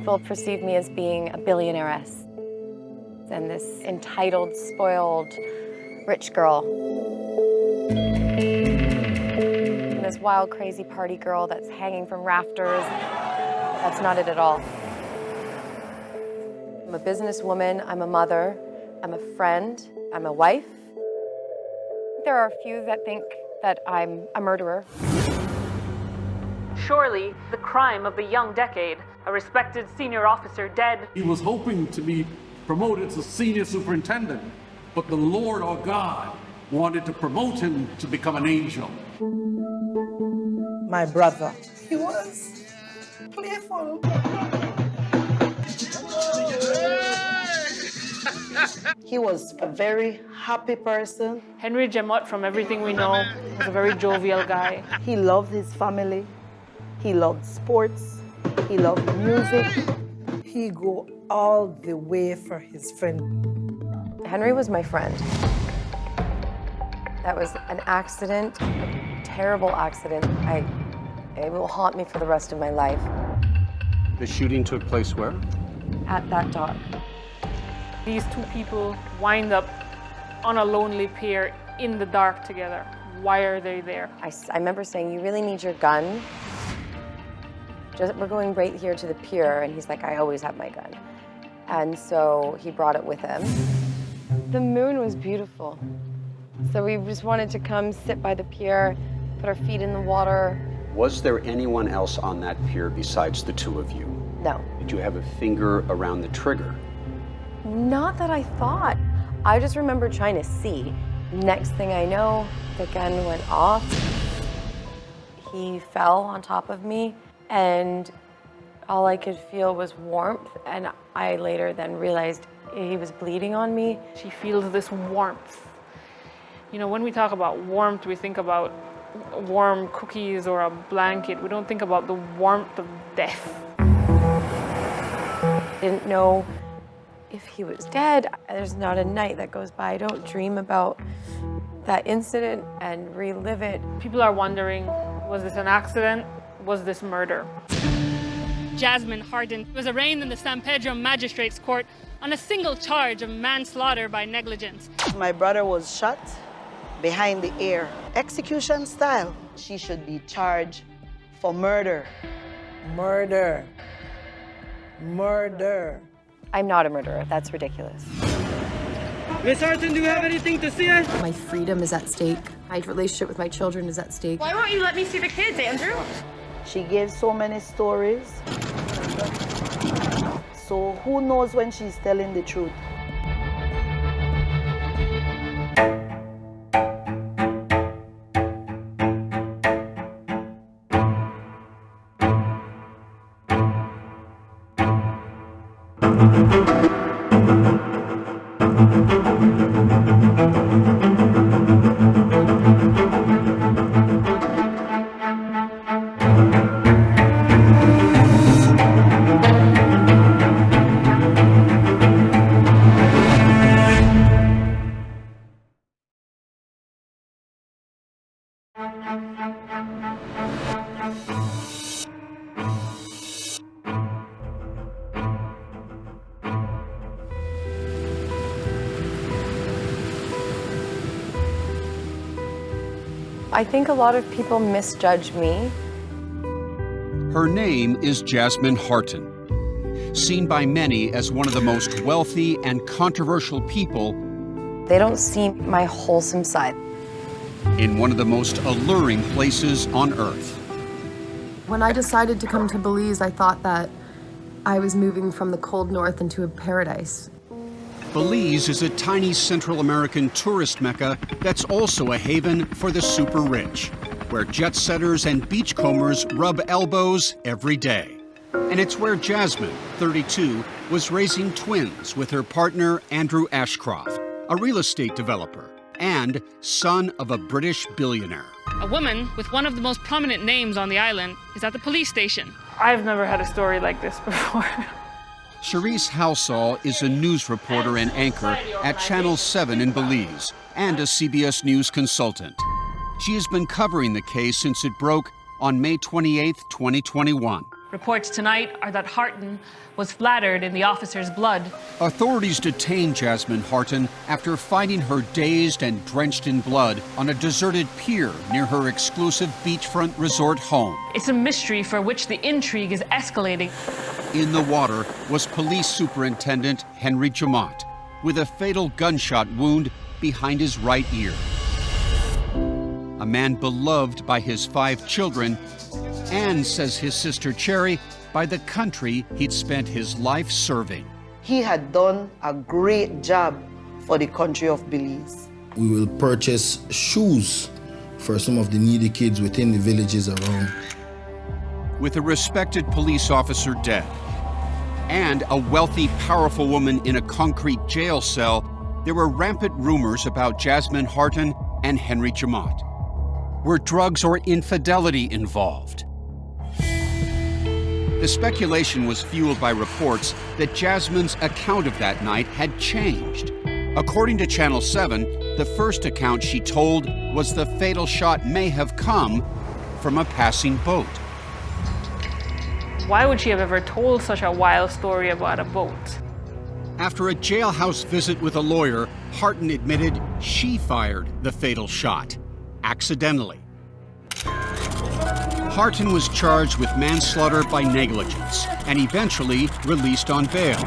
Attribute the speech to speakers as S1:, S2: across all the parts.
S1: people perceive me as being a billionaireess and this entitled, spoiled, rich girl. And this wild, crazy party girl that's hanging from rafters. That's not it at all. I'm a businesswoman, I'm a mother, I'm a friend, I'm a wife. There are a few that think that I'm a murderer.
S2: Surely the crime of the young decade, a respected senior officer dead.
S3: He was hoping to be promoted to senior superintendent, but the Lord or God wanted to promote him to become an angel.
S4: My brother, he was playful. He was a very happy person.
S2: Henry Jamot, from everything we know, was a very jovial guy.
S4: He loved his family. He loved sports. He loved music. He go all the way for his friend.
S1: Henry was my friend. That was an accident, a terrible accident. It will haunt me for the rest of my life.
S5: The shooting took place where?
S1: At that dock.
S2: These two people wind up on a lonely pier in the dark together. Why are they there?
S1: I remember saying, you really need your gun? We're going right here to the pier, and he's like, I always have my gun. And so he brought it with him. The moon was beautiful. So we just wanted to come sit by the pier, put our feet in the water.
S5: Was there anyone else on that pier besides the two of you?
S1: No.
S5: Did you have a finger around the trigger?
S1: Not that I thought. I just remember trying to see. Next thing I know, the gun went off. He fell on top of me, and all I could feel was warmth, and I later then realized he was bleeding on me.
S2: She feels this warmth. You know, when we talk about warmth, we think about warm cookies or a blanket. We don't think about the warmth of death.
S1: I didn't know if he was dead. There's not a night that goes by I don't dream about that incident and relive it.
S2: People are wondering, was this an accident? Was this murder?
S6: Jasmine Hartin was arraigned in the San Pedro Magistrates Court on a single charge of manslaughter by negligence.
S4: My brother was shot behind the ear, execution style. She should be charged for murder. Murder. Murder.
S1: I'm not a murderer. That's ridiculous.
S7: Miss Hartin, do you have anything to say?
S1: My freedom is at stake. My relationship with my children is at stake.
S8: Why won't you let me see the kids, Andrew?
S4: She gave so many stories. So who knows when she's telling the truth?
S1: I think a lot of people misjudge me.
S5: Her name is Jasmine Hartin. Seen by many as one of the most wealthy and controversial people,
S1: They don't see my wholesome side.
S5: in one of the most alluring places on earth.
S1: When I decided to come to Belize, I thought that I was moving from the cold north into a paradise.
S5: Belize is a tiny Central American tourist mecca that's also a haven for the super rich, where jet setters and beachcombers rub elbows every day. And it's where Jasmine, 32, was raising twins with her partner Andrew Ashcroft, a real estate developer and son of a British billionaire.
S6: A woman with one of the most prominent names on the island is at the police station.
S2: I've never had a story like this before.
S5: Charisse Halsall is a news reporter and anchor at Channel 7 in Belize and a CBS News consultant. She has been covering the case since it broke on May 28, 2021.
S6: Reports tonight are that Hartin was splattered in the officer's blood.
S5: Authorities detained Jasmine Hartin after finding her dazed and drenched in blood on a deserted pier near her exclusive beachfront resort home.
S6: It's a mystery for which the intrigue is escalating.
S5: In the water was Police Superintendent Henry Jamont with a fatal gunshot wound behind his right ear. A man beloved by his 5 children, and, says his sister Cherry, by the country he'd spent his life serving.
S4: He had done a great job for the country of Belize.
S9: We will purchase shoes for some of the needy kids within the villages around.
S5: With a respected police officer dead and a wealthy, powerful woman in a concrete jail cell, there were rampant rumors about Jasmine Hartin and Henry Jamont. Were drugs or infidelity involved? The speculation was fueled by reports that Jasmine's account of that night had changed. According to Channel 7, the first account she told was the fatal shot may have come from a passing boat.
S2: Why would she have ever told such a wild story about a boat?
S5: After a jailhouse visit with a lawyer, Hartin admitted she fired the fatal shot, accidentally. Hartin was charged with manslaughter by negligence and eventually released on bail.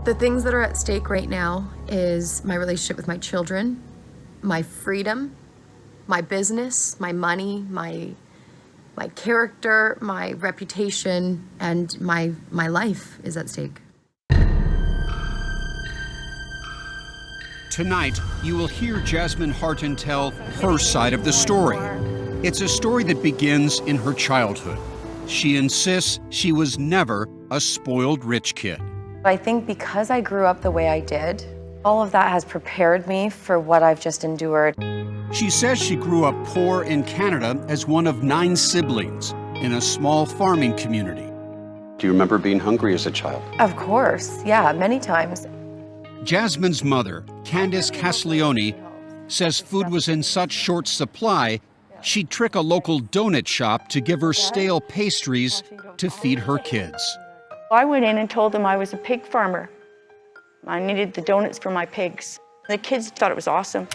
S1: The things that are at stake right now is my relationship with my children, my freedom, my business, my money, my character, my reputation, and my life is at stake.
S5: Tonight, you will hear Jasmine Hartin tell her side of the story. It's a story that begins in her childhood. She insists she was never a spoiled rich kid.
S1: I think because I grew up the way I did, all of that has prepared me for what I've just endured.
S5: She says she grew up poor in Canada as one of 9 siblings in a small farming community.
S10: Do you remember being hungry as a child?
S1: Of course, yeah, many times.
S5: Jasmine's mother, Candace Casleone, says food was in such short supply, she'd trick a local donut shop to give her stale pastries to feed her kids.
S11: I went in and told them I was a pig farmer. I needed the donuts for my pigs. The kids thought it was awesome.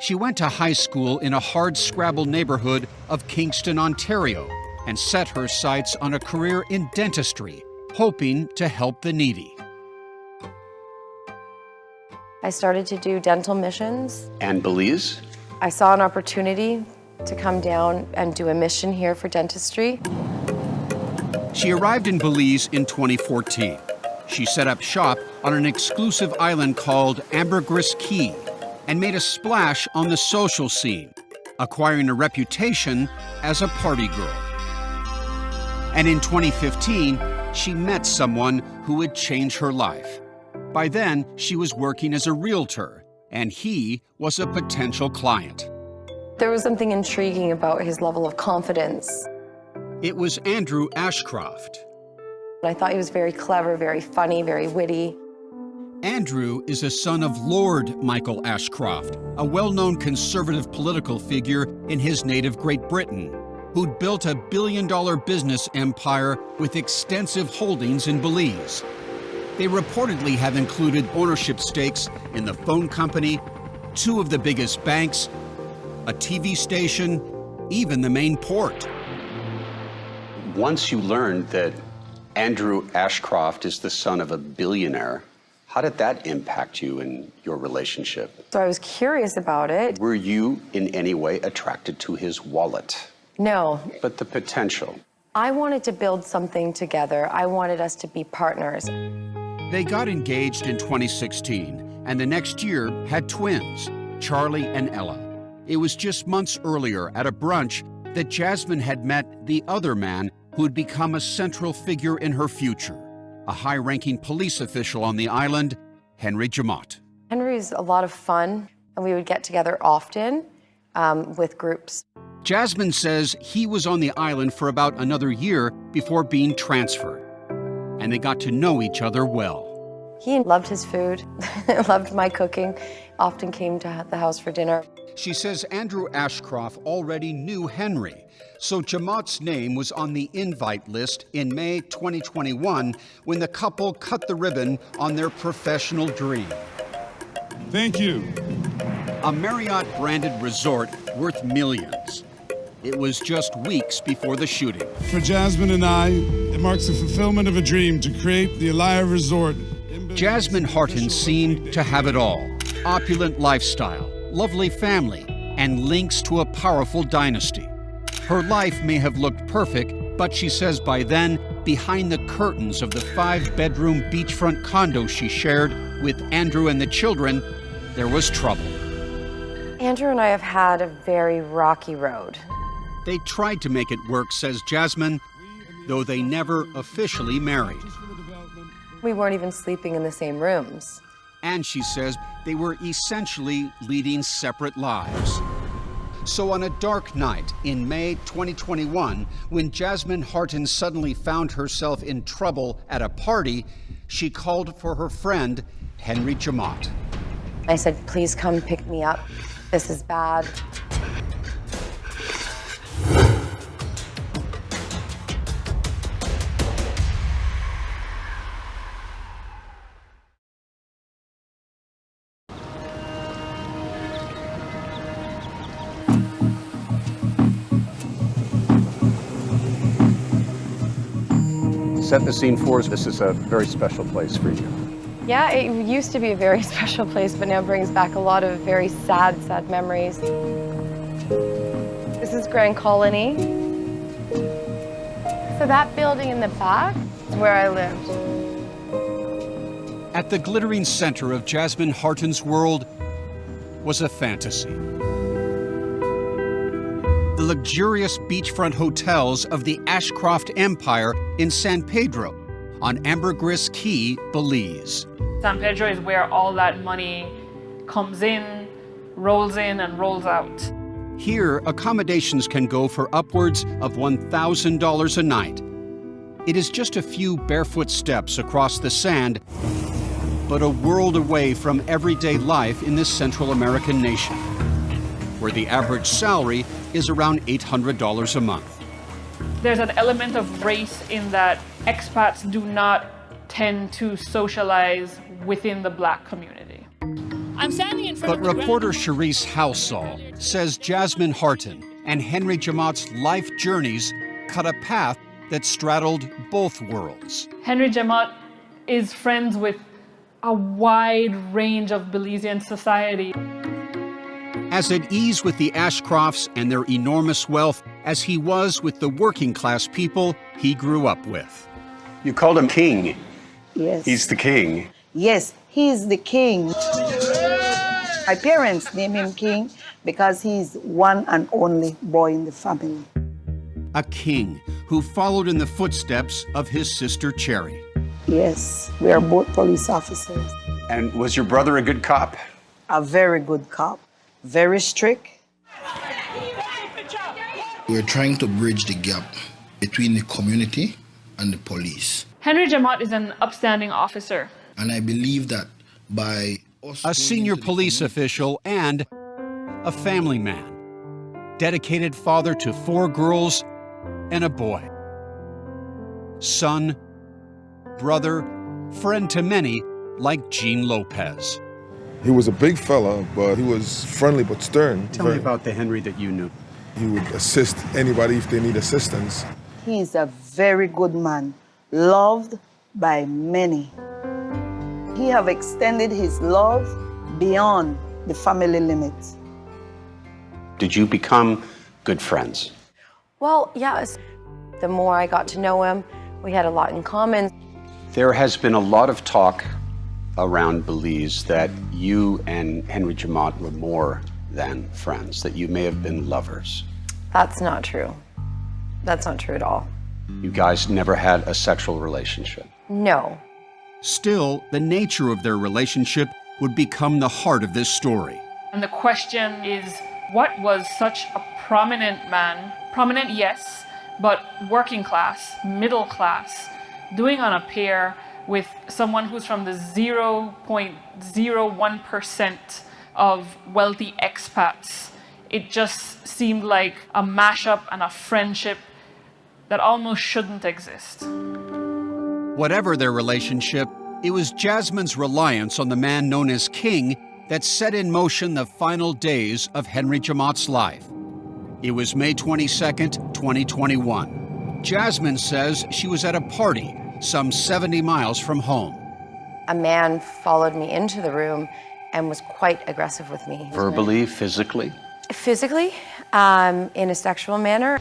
S5: She went to high school in a hard-scrabble neighborhood of Kingston, Ontario, and set her sights on a career in dentistry, hoping to help the needy.
S1: I started to do dental missions.
S10: And Belize?
S1: I saw an opportunity to come down and do a mission here for dentistry.
S5: She arrived in Belize in 2014. She set up shop on an exclusive island called Ambergris Key and made a splash on the social scene, acquiring a reputation as a party girl. And in 2015, she met someone who would change her life. By then, she was working as a realtor, and he was a potential client.
S1: There was something intriguing about his level of confidence.
S5: It was Andrew Ashcroft.
S1: I thought he was very clever, very funny, very witty.
S5: Andrew is a son of Lord Michael Ashcroft, a well-known conservative political figure in his native Great Britain, who'd built a billion-dollar business empire with extensive holdings in Belize. They reportedly have included ownership stakes in the phone company, 2 of the biggest banks, a TV station, even the main port.
S10: Once you learned that Andrew Ashcroft is the son of a billionaire, how did that impact you in your relationship?
S1: So I was curious about it.
S10: Were you in any way attracted to his wallet?
S1: No.
S10: But the potential?
S1: I wanted to build something together. I wanted us to be partners.
S5: They got engaged in 2016, and the next year had twins, Charlie and Ella. It was just months earlier at a brunch that Jasmine had met the other man who'd become a central figure in her future, a high-ranking police official on the island, Henry Jamont.
S1: Henry's a lot of fun, and we would get together often with groups.
S5: Jasmine says he was on the island for about another year before being transferred, and they got to know each other well.
S1: He loved his food, loved my cooking, often came to the house for dinner.
S5: She says Andrew Ashcroft already knew Henry, so Jamaat's name was on the invite list in May 2021 when the couple cut the ribbon on their professional dream.
S12: Thank you.
S5: A Marriott-branded resort worth millions. It was just weeks before the shooting.
S12: For Jasmine and I, it marks the fulfillment of a dream to create the Alaya Resort.
S5: Jasmine Hartin seemed to have it all. Opulent lifestyle, lovely family, and links to a powerful dynasty. Her life may have looked perfect, but she says by then, behind the curtains of the 5-bedroom beachfront condo she shared with Andrew and the children, there was trouble.
S1: Andrew and I have had a very rocky road.
S5: They tried to make it work, says Jasmine, though they never officially married.
S1: We weren't even sleeping in the same rooms.
S5: And she says they were essentially leading separate lives. So on a dark night in May 2021, when Jasmine Hartin suddenly found herself in trouble at a party, she called for her friend, Henry Jamaat.
S1: I said, please come pick me up. This is bad.
S10: Set the scene for us. This is a very special place for you.
S1: Yeah, it used to be a very special place, but now brings back a lot of very sad memories. This is Grand Colony. So that building in the back is where I lived.
S5: At the glittering center of Jasmine Hartin's world was a fantasy. The luxurious beachfront hotels of the Ashcroft Empire in San Pedro on Ambergris Key, Belize.
S2: San Pedro is where all that money comes in, rolls in, and rolls out.
S5: Here, accommodations can go for upwards of $1,000 a night. It is just a few barefoot steps across the sand, but a world away from everyday life in this Central American nation, where the average salary is around $800 a month.
S2: There's an element of race in that expats do not tend to socialize within the Black community.
S6: I'm standing in front
S5: But
S6: of the
S5: reporter Charisse Housall says Jasmine Hartin and Henry Jamaat's life journeys cut a path that straddled both worlds.
S2: Henry Jamaat is friends with a wide range of Belizean society.
S5: As at ease with the Ashcrofts and their enormous wealth as he was with the working class people he grew up with.
S10: You called him king.
S4: Yes.
S10: He's the king.
S4: Yes, he's the king. My parents named him king because he's one and only boy in the family.
S5: A king who followed in the footsteps of his sister Cherry.
S4: Yes, we are both police officers.
S10: And was your brother a good cop?
S4: A very good cop, very strict.
S9: We're trying to bridge the gap between the community and the police.
S2: Henry Jamaat is an upstanding officer.
S9: And I believe that by us
S5: a senior police official and a family man, dedicated father to 4 girls and a boy. Son, brother, friend to many, like Gene Lopez.
S13: He was a big fella, but he was friendly but stern.
S10: Tell me about the Henry that you knew.
S13: He would assist anybody if they need assistance.
S4: He's a very good man, loved by many. He have extended his love beyond the family limits.
S10: Did you become good friends?
S1: Well, yes. The more I got to know him, we had a lot in common.
S10: There has been a lot of talk around Belize that you and Henry Jamaat were more than friends, that you may have been lovers.
S1: That's not true. That's not true at all.
S10: You guys never had a sexual relationship?
S1: No.
S5: Still, the nature of their relationship would become the heart of this story.
S2: And the question is, what was such a prominent man, prominent yes, but working class, middle class, doing on a pair with someone who's from the 0.01% of wealthy expats. It just seemed like a mashup and a friendship that almost shouldn't exist.
S5: Whatever their relationship, it was Jasmine's reliance on the man known as King that set in motion the final days of Henry Jamot's life. It was May 22nd, 2021. Jasmine says she was at a party some 70 miles from home.
S1: A man followed me into the room and was quite aggressive with me.
S10: Verbally, physically?
S1: Physically, in a sexual manner.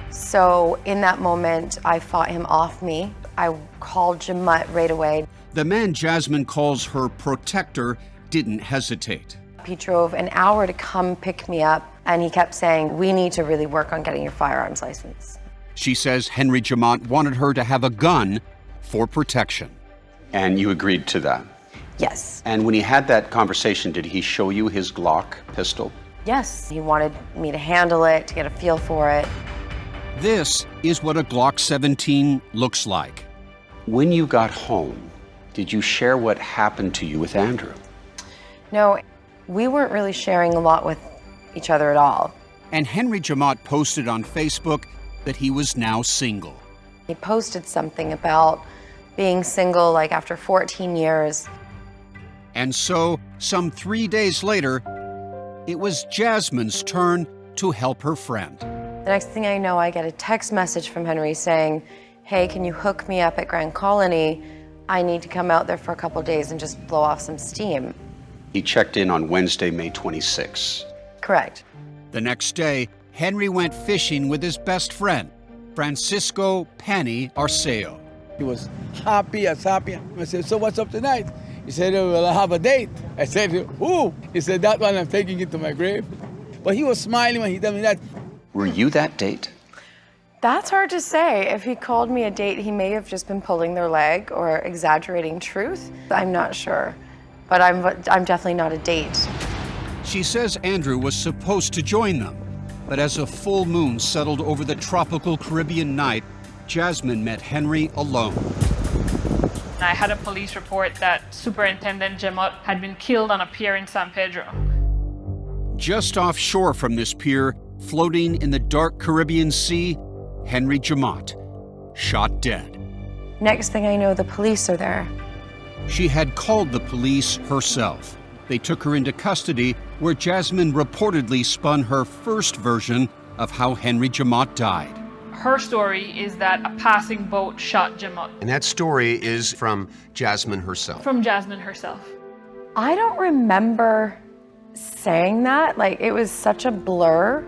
S1: So in that moment, I fought him off me. I called Jamot right away.
S5: The man Jasmine calls her protector didn't hesitate.
S1: He drove an hour to come pick me up, and he kept saying, we need to really work on getting your firearms license.
S5: She says Henry Jamot wanted her to have a gun for protection.
S10: And you agreed to that?
S1: Yes.
S10: And when he had that conversation, did he show you his Glock pistol?
S1: Yes. He wanted me to handle it, to get a feel for it.
S5: This is what a Glock 17 looks like.
S10: When you got home, did you share what happened to you with Andrew?
S1: No, we weren't really sharing a lot with each other at all.
S5: And Henry Jamot posted on Facebook that he was now single.
S1: He posted something about being single, like after 14 years.
S5: And so, some 3 days later, it was Jasmine's turn to help her friend.
S1: The next thing I know, I get a text message from Henry saying, hey, can you hook me up at Grand Colony? I need to come out there for a couple days and just blow off some steam.
S10: He checked in on Wednesday, May 26.
S1: Correct.
S5: The next day, Henry went fishing with his best friend, Francisco Pani Arceo.
S14: He was happy as happy. I said, so what's up tonight? He said, well, I have a date. I said, who? He said, that one, I'm taking it to my grave. But he was smiling when he told me that.
S10: Were you that date?
S1: That's hard to say. If he called me a date, he may have just been pulling their leg or exaggerating truth. I'm not sure, but I'm definitely not a date.
S5: She says Andrew was supposed to join them, but as a full moon settled over the tropical Caribbean night, Jasmine met Henry alone.
S2: I had a police report that Superintendent Jamot had been killed on a pier in San Pedro.
S5: Just offshore from this pier, floating in the dark Caribbean Sea, Henry Jamot, shot dead.
S1: Next thing I know, the police are there.
S5: She had called the police herself. They took her into custody, where Jasmine reportedly spun her first version of how Henry Jamot died.
S2: Her story is that a passing boat shot Jamot.
S15: And that story is from Jasmine herself.
S2: From Jasmine herself.
S1: I don't remember saying that. Like, it was such a blur.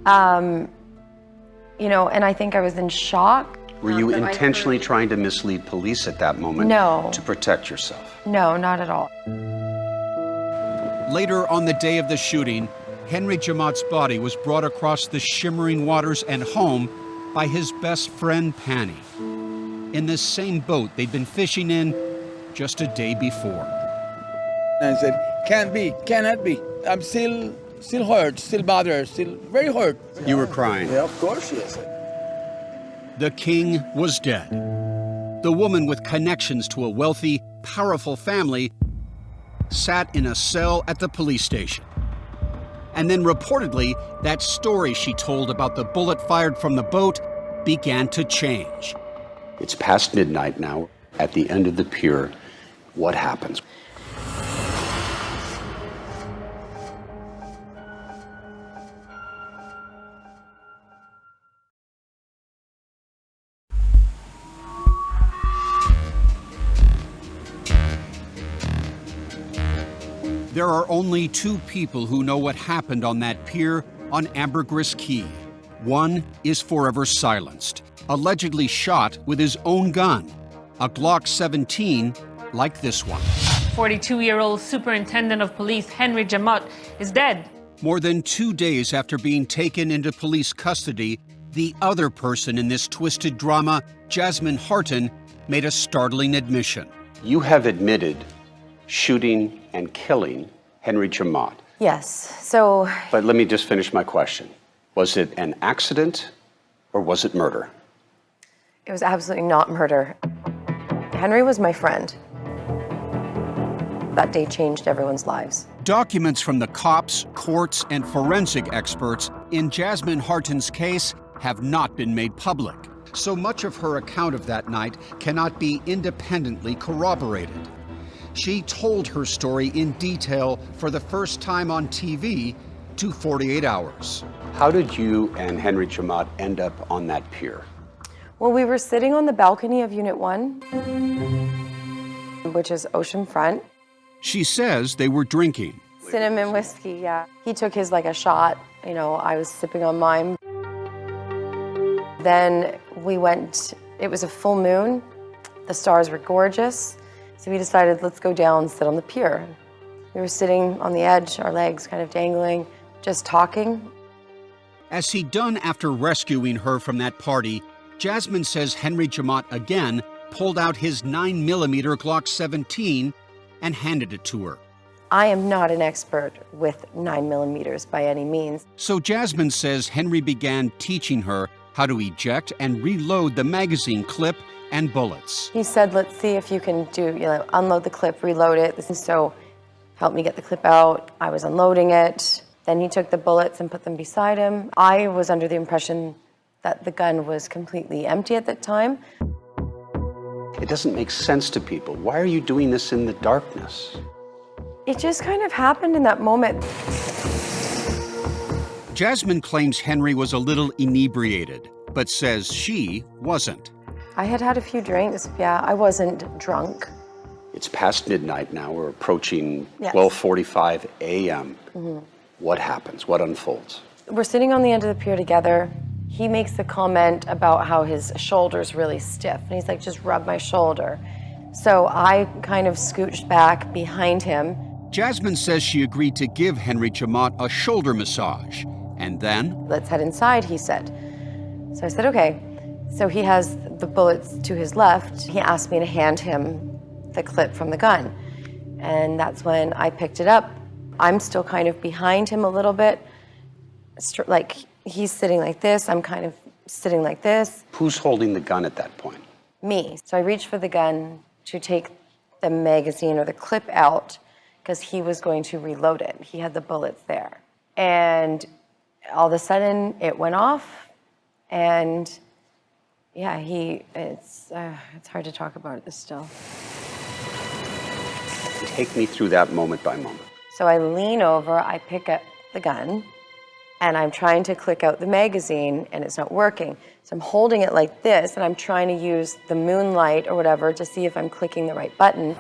S1: You know, and I think I was in shock.
S10: Were you intentionally trying to mislead police at that moment?
S1: No.
S10: To protect yourself?
S1: No, not at all.
S5: Later on the day of the shooting, Henry Jamot's body was brought across the shimmering waters and home by his best friend, Pani, in the same boat they'd been fishing in just a day before.
S14: And I said, can't be, cannot be. I'm still hurt, still bothered, still very hurt.
S10: You were crying?
S14: Yeah, of course, yes.
S5: The king was dead. The woman with connections to a wealthy, powerful family sat in a cell at the police station. And then reportedly, that story she told about the bullet fired from the boat began to change.
S10: It's past midnight now. At the end of the pier, what happens?
S5: There are only two people who know what happened on that pier on Ambergris Key. One is forever silenced, allegedly shot with his own gun, a Glock 17 like this one.
S6: 42-year-old Superintendent of Police Henry Jamot is dead.
S5: More than 2 days after being taken into police custody, the other person in this twisted drama, Jasmine Hartin, made a startling admission.
S10: You have admitted shooting and killing Henry Jamot.
S1: Yes, so...
S10: But let me just finish my question. Was it an accident or was it murder?
S1: It was absolutely not murder. Henry was my friend. That day changed everyone's lives.
S5: Documents from the cops, courts, and forensic experts in Jasmine Hartin's case have not been made public, so much of her account of that night cannot be independently corroborated. She told her story in detail for the first time on TV to 48 Hours.
S10: How did you and Henry Jamaat end up on that pier?
S1: Well, we were sitting on the balcony of Unit 1, which is oceanfront.
S5: She says they were drinking.
S1: Cinnamon whiskey, yeah. He took his like a shot, you know, I was sipping on mine. Then we went, it was a full moon. The stars were gorgeous. So we decided, let's go down and sit on the pier. We were sitting on the edge, our legs kind of dangling, just talking.
S5: As he'd done after rescuing her from that party, Jasmine says Henry Jamaat again pulled out his 9mm Glock 17 and handed it to her.
S1: I am not an expert with 9mm by any means.
S5: So Jasmine says Henry began teaching her how to eject and reload the magazine clip and bullets.
S1: He said, let's see if you can unload the clip, reload it. So helped me get the clip out. I was unloading it. Then he took the bullets and put them beside him. I was under the impression that the gun was completely empty at that time.
S10: It doesn't make sense to people. Why are you doing this in the darkness?
S1: It just kind of happened in that moment.
S5: Jasmine claims Henry was a little inebriated, but says she wasn't.
S1: I had had a few drinks, yeah. I wasn't drunk.
S10: It's past midnight now. We're approaching
S1: Yes.
S10: 12:45 a.m. What happens? What unfolds?
S1: We're sitting on the end of the pier together. He makes a comment about how his shoulder's really stiff. And he's like, just rub my shoulder. So I kind of scooched back behind him.
S5: Jasmine says she agreed to give Henry Jamaat a shoulder massage. And then,
S1: let's head inside, he said. So I said, okay. So he has the bullets to his left. He asked me to hand him the clip from the gun. And that's when I picked it up. I'm still kind of behind him a little bit. Like he's sitting like this, I'm kind of sitting like this.
S10: Who's holding the gun at that point?
S1: Me. So I reached for the gun to take the magazine or the clip out because he was going to reload it. He had the bullets there. And all of a sudden it went off and yeah, it's hard to talk about this still.
S10: Take me through that moment by moment.
S1: So I lean over, I pick up the gun, and I'm trying to click out the magazine, and it's not working. So I'm holding it like this, and I'm trying to use the moonlight or whatever to see if I'm clicking the right button.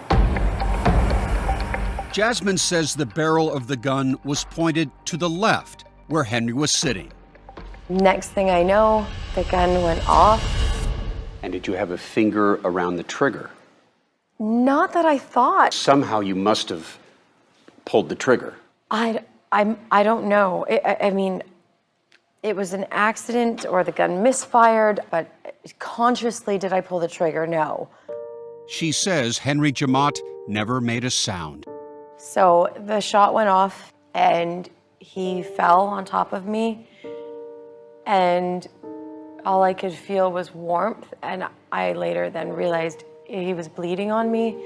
S5: Jasmine says the barrel of the gun was pointed to the left, where Henry was sitting.
S1: Next thing I know, the gun went off.
S10: And did you have a finger around the trigger?
S1: Not that I thought.
S10: Somehow you must have pulled the trigger.
S1: I don't know. I mean, it was an accident or the gun misfired, but consciously did I pull the trigger? No.
S5: She says Henry Jamaat never made a sound.
S1: So the shot went off and he fell on top of me and all I could feel was warmth, and I later then realized he was bleeding on me.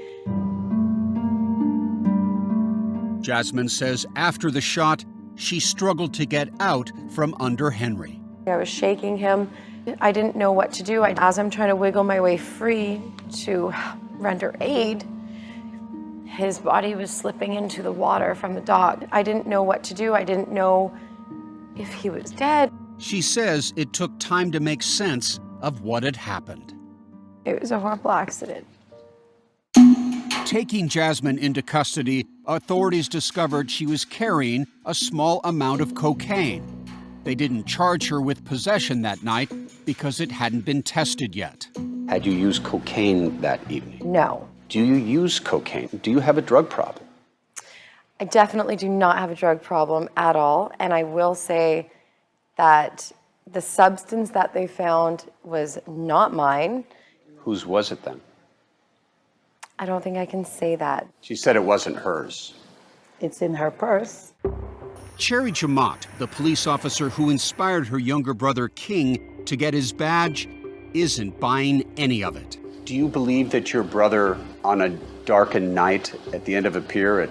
S5: Jasmine says after the shot, she struggled to get out from under Henry.
S1: I was shaking him. I didn't know what to do. As I'm trying to wiggle my way free to render aid, his body was slipping into the water from the dock. I didn't know what to do. I didn't know if he was dead.
S5: She says it took time to make sense of what had happened.
S1: It was a horrible accident.
S5: Taking Jasmine into custody, authorities discovered she was carrying a small amount of cocaine. They didn't charge her with possession that night because it hadn't been tested yet.
S10: Had you used cocaine that evening?
S1: No.
S10: Do you use cocaine? Do you have a drug problem?
S1: I definitely do not have a drug problem at all. And I will say that the substance that they found was not mine.
S10: Whose was it then?
S1: I don't think I can say that.
S10: She said it wasn't hers.
S4: It's in her purse.
S5: Cherry Jamaat, the police officer who inspired her younger brother King to get his badge, isn't buying any of it.
S10: Do you believe that your brother, on a darkened night at the end of a pier at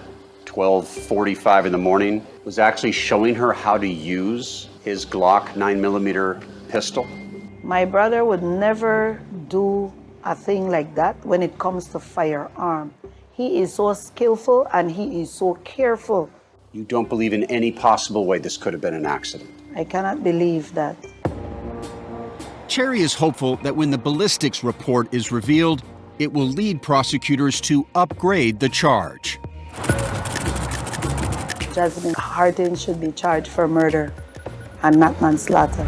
S10: 12:45 in the morning, was actually showing her how to use his Glock 9mm pistol?
S4: My brother would never do a thing like that when it comes to firearm. He is so skillful and he is so careful.
S10: You don't believe in any possible way this could have been an accident?
S4: I cannot believe that.
S5: Cherry is hopeful that when the ballistics report is revealed, it will lead prosecutors to upgrade the charge.
S4: Jasmine Hartin should be charged for murder and not manslaughter.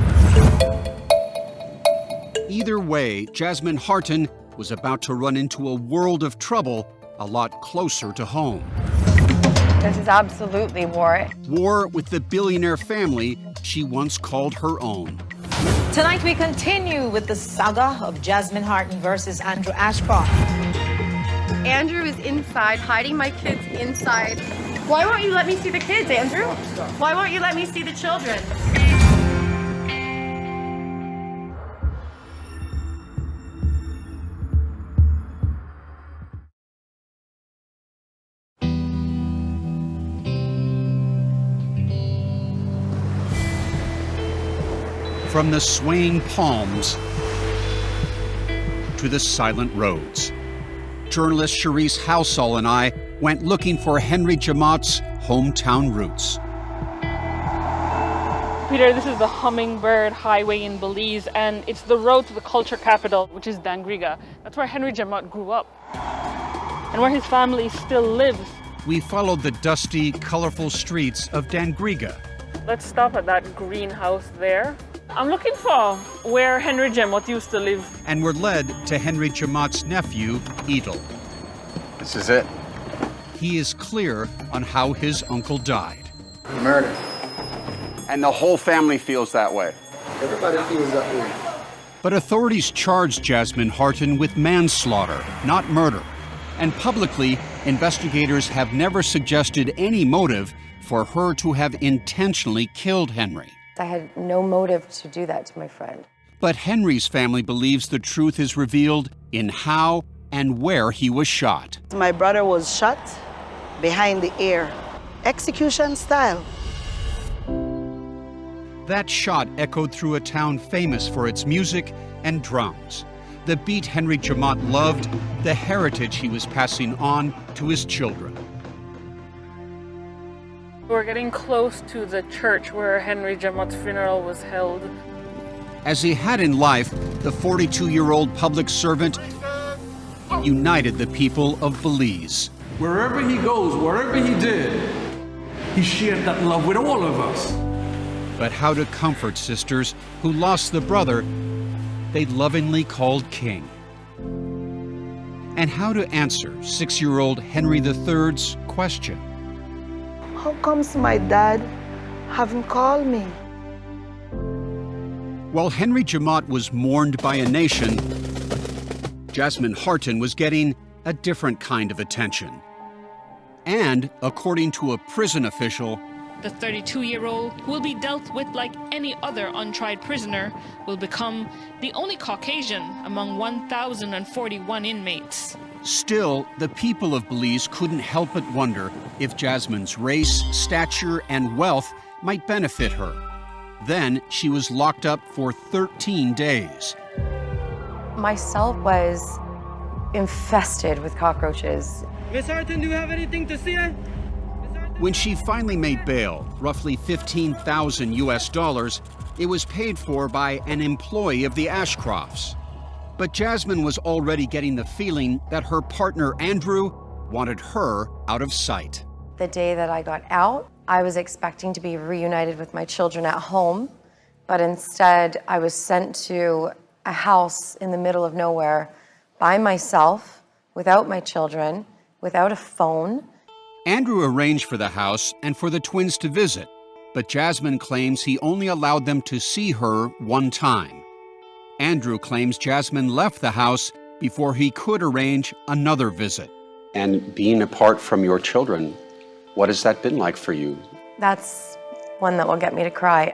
S5: Either way, Jasmine Hartin was about to run into a world of trouble a lot closer to home.
S1: This is absolutely war.
S5: War with the billionaire family she once called her own.
S16: Tonight we continue with the saga of Jasmine Hartin versus Andrew Ashcroft.
S8: Andrew is inside, hiding my kids inside. Why won't you let me see the kids, Andrew? Why won't you let me see the children?
S5: From the swaying palms to the silent roads, journalist Charisse Housall and I went looking for Henry Jamott's hometown roots.
S2: Peter, this is the Hummingbird Highway in Belize, and it's the road to the culture capital, which is Dangriga. That's where Henry Jamott grew up, and where his family still lives.
S5: We followed the dusty, colorful streets of Dangriga.
S2: Let's stop at that greenhouse there. I'm looking for where Henry Jamott used to live.
S5: And we're led to Henry Jamott's nephew, Edel.
S10: This is it.
S5: He is clear on how his uncle died.
S10: Murder. And the whole family feels that way.
S9: Everybody feels that way.
S5: But authorities charged Jasmine Hartin with manslaughter, not murder. And publicly, investigators have never suggested any motive for her to have intentionally killed Henry.
S1: I had no motive to do that to my friend.
S5: But Henry's family believes the truth is revealed in how and where he was shot.
S4: My brother was shot behind the ear, execution style.
S5: That shot echoed through a town famous for its music and drums, the beat Henry Jamott loved, the heritage he was passing on to his children.
S2: We're getting close to the church where Henry Jamott's funeral was held.
S5: As he had in life, the 42-year-old public servant united the people of Belize.
S3: Wherever he goes, wherever he did, he shared that love with all of us.
S5: But how to comfort sisters who lost the brother they lovingly called king? And how to answer 6-year-old Henry III's question.
S4: How comes my dad haven't called me?
S5: While Henry Jamott was mourned by a nation, Jasmine Hartin was getting a different kind of attention. And, according to a prison official,
S6: the 32-year-old, who will be dealt with like any other untried prisoner, will become the only Caucasian among 1,041 inmates.
S5: Still, the people of Belize couldn't help but wonder if Jasmine's race, stature, and wealth might benefit her. Then she was locked up for 13 days.
S1: My cell was infested with cockroaches.
S7: Miss Hartin, do you have anything to say?
S5: When she finally made bail, roughly $15,000 US, it was paid for by an employee of the Ashcrofts. But Jasmine was already getting the feeling that her partner, Andrew, wanted her out of sight.
S1: The day that I got out, I was expecting to be reunited with my children at home, but instead I was sent to a house in the middle of nowhere by myself, without my children, without a phone.
S5: Andrew arranged for the house and for the twins to visit, but Jasmine claims he only allowed them to see her one time. Andrew claims Jasmine left the house before he could arrange another visit.
S10: And being apart from your children, what has that been like for you?
S1: That's one that will get me to cry.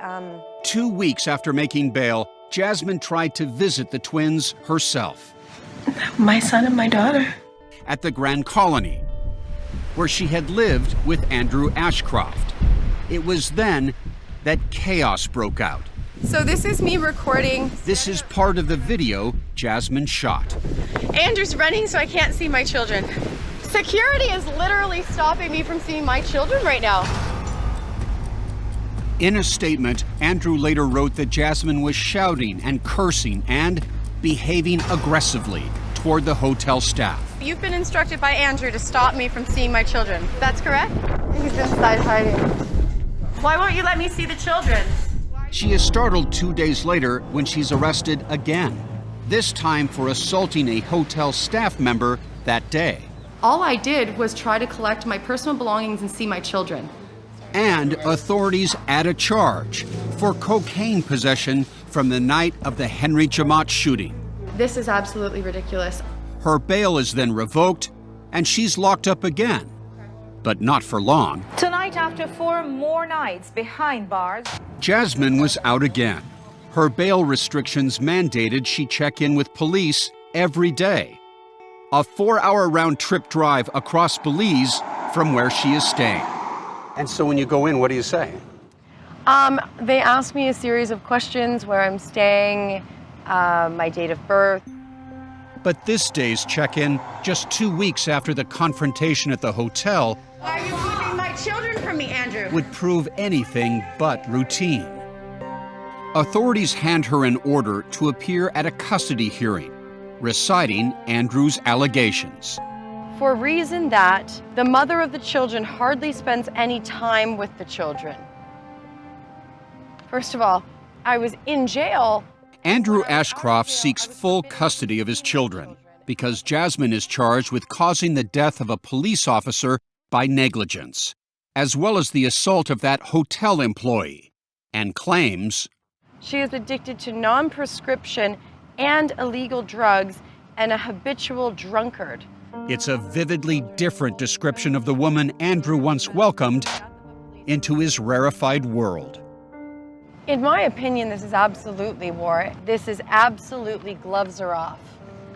S5: 2 weeks after making bail, Jasmine tried to visit the twins herself.
S8: My son and my daughter.
S5: At the Grand Colony. where she had lived with Andrew Ashcroft. It was then that chaos broke out.
S8: So this is me recording.
S5: This is part of the video Jasmine shot.
S8: Andrew's running so I can't see my children. Security is literally stopping me from seeing my children right now.
S5: In a statement, Andrew later wrote that Jasmine was shouting and cursing and behaving aggressively toward the hotel staff.
S8: You've been instructed by Andrew to stop me from seeing my children. That's correct? He's inside hiding. Why won't you let me see the children?
S5: She is startled 2 days later when she's arrested again, this time for assaulting a hotel staff member that day.
S8: All I did was try to collect my personal belongings and see my children.
S5: And authorities add a charge for cocaine possession from the night of the Henry Jamot shooting.
S8: This is absolutely ridiculous.
S5: Her bail is then revoked, and she's locked up again. But not for long.
S16: Tonight, after 4 more nights behind bars,
S5: Jasmine was out again. Her bail restrictions mandated she check in with police every day. A 4-hour round-trip drive across Belize from where she is staying.
S10: And so when you go in, what do you say?
S1: They ask me a series of questions: where I'm staying, my date of birth.
S5: But this day's check-in, just 2 weeks after the confrontation at the hotel,
S8: Why are you keeping my children from me, Andrew?
S5: would prove anything but routine. Authorities hand her an order to appear at a custody hearing, reciting Andrew's allegations.
S1: For a reason that the mother of the children hardly spends any time with the children. First of all, I was in jail.
S5: Andrew Ashcroft seeks full custody of his children because Jasmine is charged with causing the death of a police officer by negligence, as well as the assault of that hotel employee, and claims
S1: She is addicted to non-prescription and illegal drugs and a habitual drunkard.
S5: it's a vividly different description of the woman Andrew once welcomed into his rarefied world.
S1: In my opinion, this is absolutely war. This is absolutely gloves are off.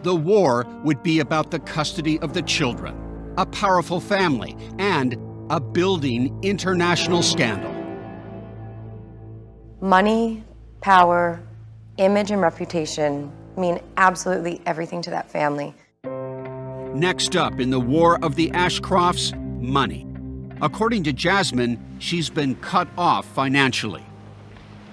S5: The war would be about the custody of the children, a powerful family, and a building international scandal.
S1: Money, power, image, and reputation mean absolutely everything to that family.
S5: Next up in the war of the Ashcrofts, money. According to Jasmine, she's been cut off financially.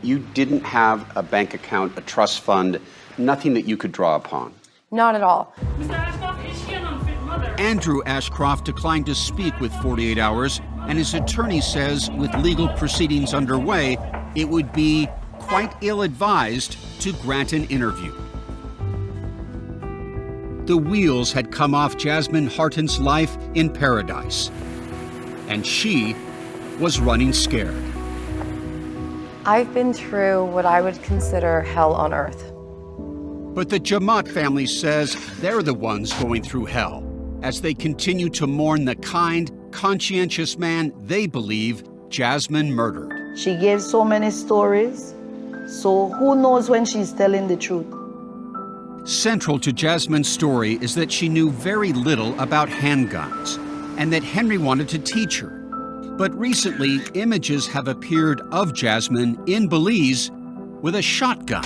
S10: You didn't have a bank account, a trust fund, nothing that you could draw upon.
S1: Not at all.
S2: Mr. Ashcroft, is she an unfit mother?
S5: Andrew Ashcroft declined to speak with 48 Hours, and his attorney says with legal proceedings underway, it would be quite ill-advised to grant an interview. The wheels had come off Jasmine Hartin's life in paradise, and she was running scared.
S1: I've been through what I would consider hell on earth.
S5: But the Jamot family says they're the ones going through hell as they continue to mourn the kind, conscientious man they believe Jasmine murdered.
S4: She gave so many stories, so who knows when she's telling the truth?
S5: Central to Jasmine's story is that she knew very little about handguns and that Henry wanted to teach her. But recently, images have appeared of Jasmine in Belize with a shotgun.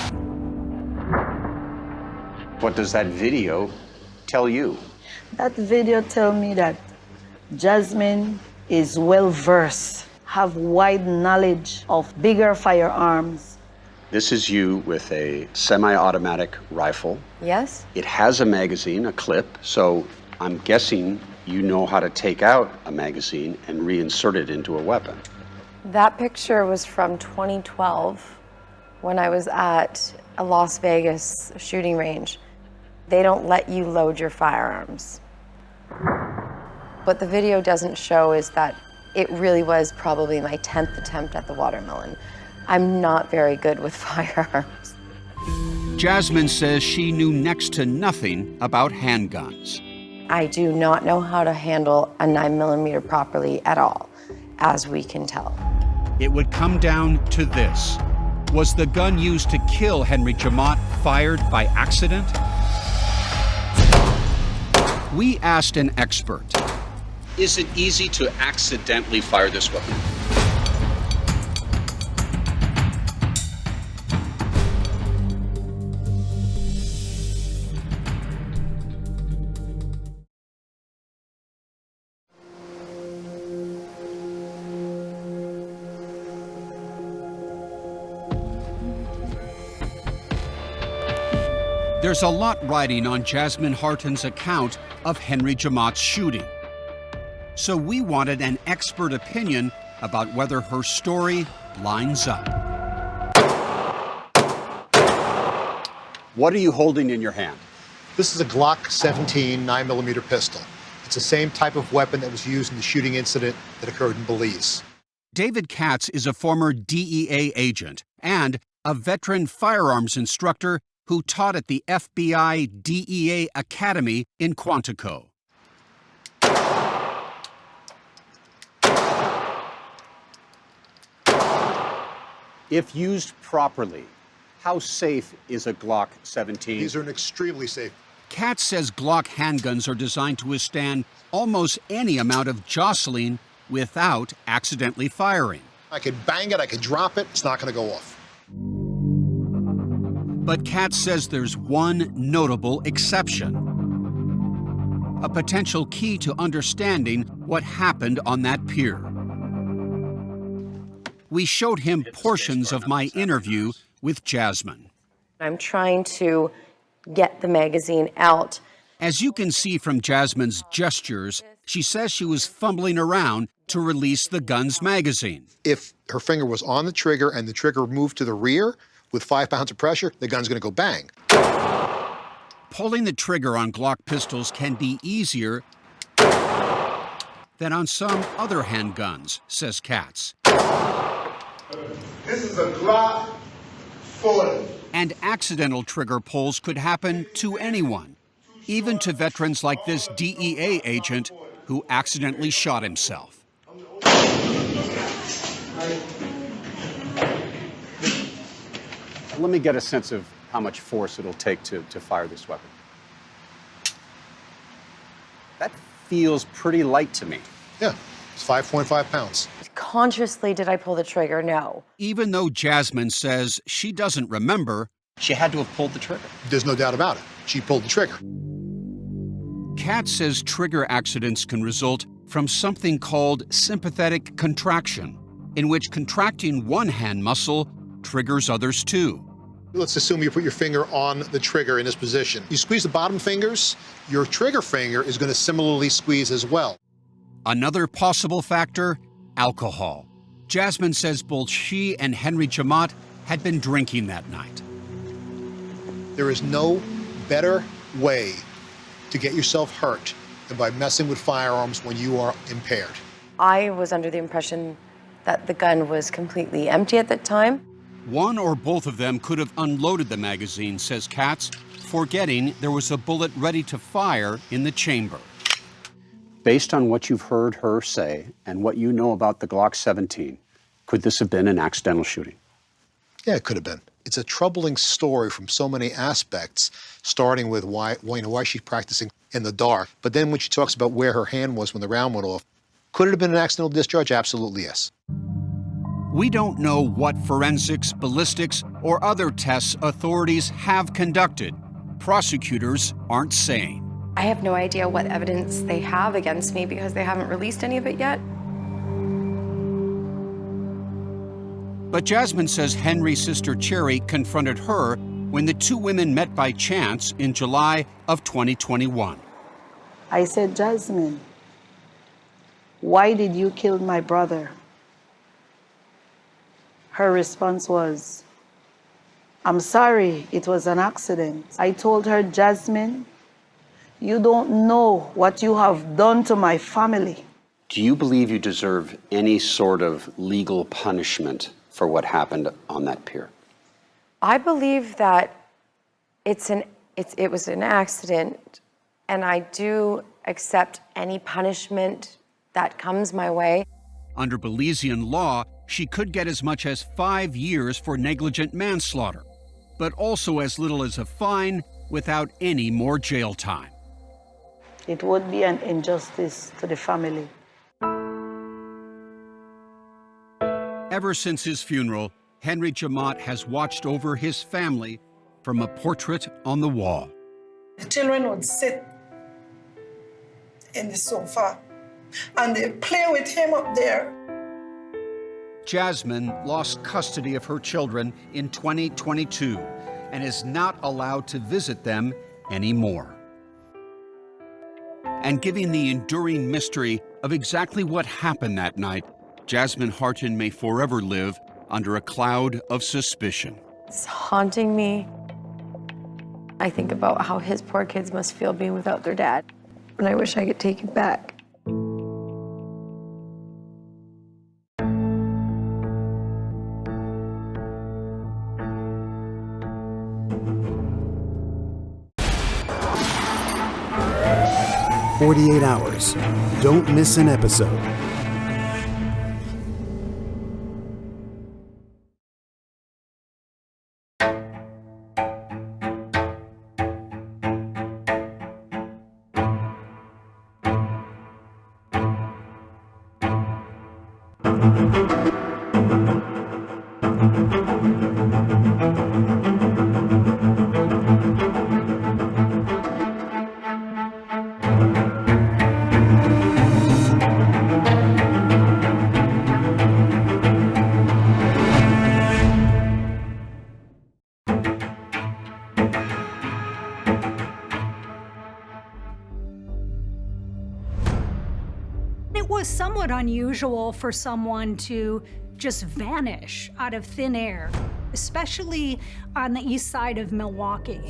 S10: What does that video tell you?
S4: That video tell me that Jasmine is well-versed, have wide knowledge of bigger firearms.
S10: This is you with a semi-automatic rifle.
S1: Yes?
S10: It has a magazine, a clip, so I'm guessing you know how to take out a magazine and reinsert it into a weapon.
S1: That picture was from 2012 when I was at a Las Vegas shooting range. They don't let you load your firearms. What the video doesn't show is that it really was probably my 10th attempt at the watermelon. I'm not very good with firearms.
S5: Jasmine says she knew next to nothing about handguns.
S1: I do not know how to handle a 9mm properly at all, as we can tell.
S5: It would come down to this. Was the gun used to kill Henry Jamot fired by accident? We asked an expert. Is it easy to accidentally fire this weapon? There's a lot riding on Jasmine Hartin's account of Henry Jamat's shooting. So we wanted an expert opinion about whether her story lines up.
S10: What are you holding in your hand?
S17: This is a Glock 17 9mm pistol. It's the same type of weapon that was used in the shooting incident that occurred in Belize.
S5: David Katz is a former DEA agent and a veteran firearms instructor who taught at the FBI DEA Academy in Quantico.
S10: If used properly, how safe is a Glock 17?
S17: These are extremely safe.
S5: Katz says Glock handguns are designed to withstand almost any amount of jostling without accidentally firing.
S17: I could bang it, I could drop it, it's not going to go off.
S5: But Katz says there's one notable exception. A potential key to understanding what happened on that pier. We showed him portions of my interview with Jasmine.
S1: I'm trying to get the magazine out.
S5: As you can see from Jasmine's gestures, she says she was fumbling around to release the gun's magazine.
S17: If her finger was on the trigger and the trigger moved to the rear with 5 pounds of pressure, the gun's going to go bang.
S5: Pulling the trigger on Glock pistols can be easier than on some other handguns, says Katz.
S18: This is a Glock 40.
S5: And accidental trigger pulls could happen to anyone, even to veterans like this DEA agent who accidentally shot himself.
S10: Let me get a sense of how much force it'll take to fire this weapon. That feels pretty light to me.
S17: Yeah, it's 5.5 pounds.
S1: Consciously, did I pull the trigger? No.
S5: Even though Jasmine says she doesn't remember,
S10: she had to have pulled the trigger.
S17: There's no doubt about it. She pulled the trigger.
S5: Katz says trigger accidents can result from something called sympathetic contraction, in which contracting one hand muscle triggers others too.
S17: Let's assume you put your finger on the trigger in this position. You squeeze the bottom fingers, your trigger finger is going to similarly squeeze as well.
S5: Another possible factor, alcohol. Jasmine says both she and Henry Jamat had been drinking that night.
S17: There is no better way to get yourself hurt than by messing with firearms when you are impaired.
S1: I was under the impression that the gun was completely empty at that time.
S5: One or both of them could have unloaded the magazine, says Katz, forgetting there was a bullet ready to fire in the chamber.
S10: Based on what you've heard her say and what you know about the Glock 17, could this have been an accidental shooting?
S17: Yeah, it could have been. It's a troubling story from so many aspects, starting with why she's practicing in the dark. But then when she talks about where her hand was when the round went off, could it have been an accidental discharge? Absolutely, yes.
S5: We don't know what forensics, ballistics, or other tests authorities have conducted. Prosecutors aren't saying.
S1: I have no idea what evidence they have against me because they haven't released any of it yet.
S5: But Jasmine says Henry's sister Cherry confronted her when the two women met by chance in July of 2021.
S4: I said, Jasmine, why did you kill my brother? Her response was, I'm sorry, it was an accident. I told her, Jasmine, you don't know what you have done to my family.
S10: Do you believe you deserve any sort of legal punishment for what happened on that pier?
S1: I believe that it was an accident, and I do accept any punishment that comes my way.
S5: Under Belizean law, she could get as much as 5 years for negligent manslaughter, but also as little as a fine without any more jail time.
S4: It would be an injustice to the family.
S5: Ever since his funeral, Henry Jamot has watched over his family from a portrait on the wall.
S19: The children would sit in the sofa and they'd play with him up there.
S5: Jasmine lost custody of her children in 2022 and is not allowed to visit them anymore. And given the enduring mystery of exactly what happened that night, Jasmine Hartin may forever live under a cloud of suspicion.
S1: It's haunting me. I think about how his poor kids must feel being without their dad, and I wish I could take it back.
S20: "48 Hours. Don't miss an episode."
S21: It was somewhat unusual for someone to just vanish out of thin air, especially on the east side of Milwaukee.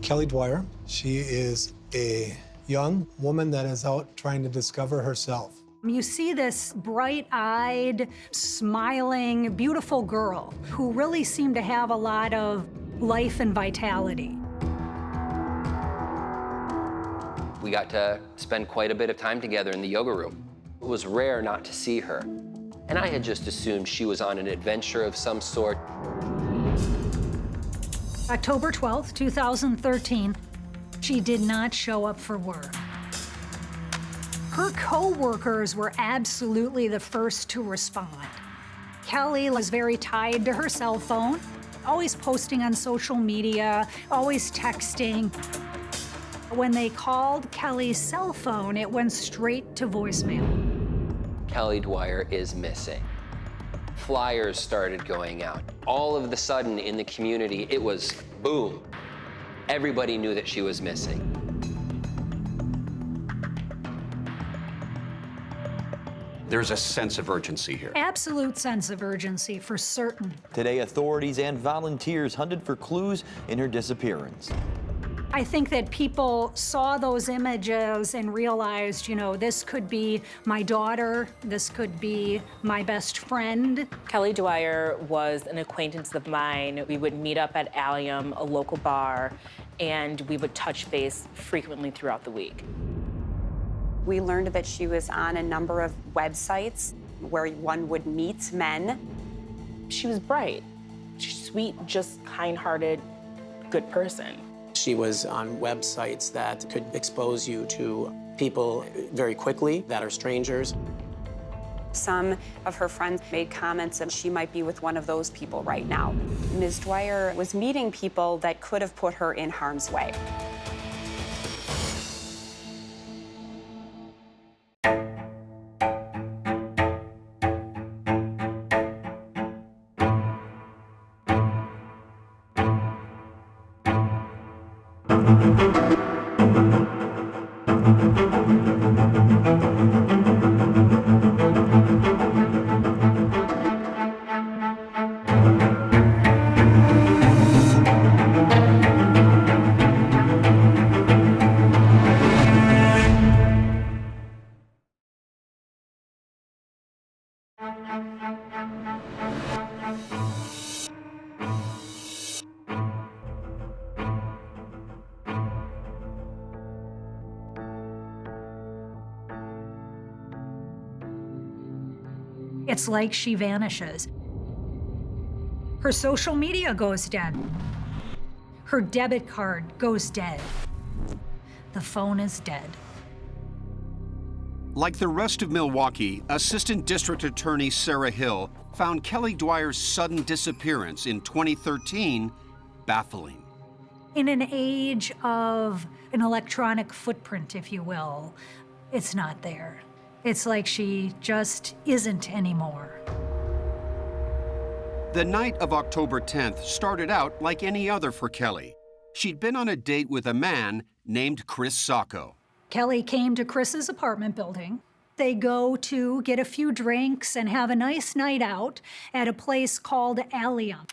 S22: Kelly Dwyer, she is a young woman that is out trying to discover herself.
S21: You see this bright-eyed, smiling, beautiful girl who really seemed to have a lot of life and vitality.
S23: We got to spend quite a bit of time together in the yoga room. It was rare not to see her. And I had just assumed she was on an adventure of some sort.
S21: October 12th, 2013, she did not show up for work. Her co-workers were absolutely the first to respond. Kelly was very tied to her cell phone, always posting on social media, always texting. When they called Kelly's cell phone, it went straight to voicemail.
S23: Kelly Dwyer is missing. Flyers started going out. All of the sudden in the community, it was boom. Everybody knew that she was missing.
S10: There's a sense of urgency here.
S21: Absolute sense of urgency, for certain.
S24: Today, authorities and volunteers hunted for clues in her disappearance.
S21: I think that people saw those images and realized, you know, this could be my daughter, this could be my best friend.
S25: Kelly Dwyer was an acquaintance of mine. We would meet up at Allium, a local bar, and we would touch base frequently throughout the week.
S26: We learned that she was on a number of websites where one would meet men.
S25: She was bright, sweet, just kind-hearted, good person.
S27: She was on websites that could expose you to people very quickly that are strangers.
S26: Some of her friends made comments that she might be with one of those people right now. Ms. Dwyer was meeting people that could have put her in harm's way.
S21: It's like she vanishes. Her social media goes dead. Her debit card goes dead. The phone is dead.
S5: Like the rest of Milwaukee, Assistant District Attorney Sarah Hill found Kelly Dwyer's sudden disappearance in 2013 baffling.
S21: In an age of an electronic footprint, if you will, it's not there. It's like she just isn't anymore.
S5: The night of October 10th started out like any other for Kelly. She'd been on a date with a man named Chris Sacco.
S21: Kelly came to Chris's apartment building. They go to get a few drinks and have a nice night out at a place called Allium,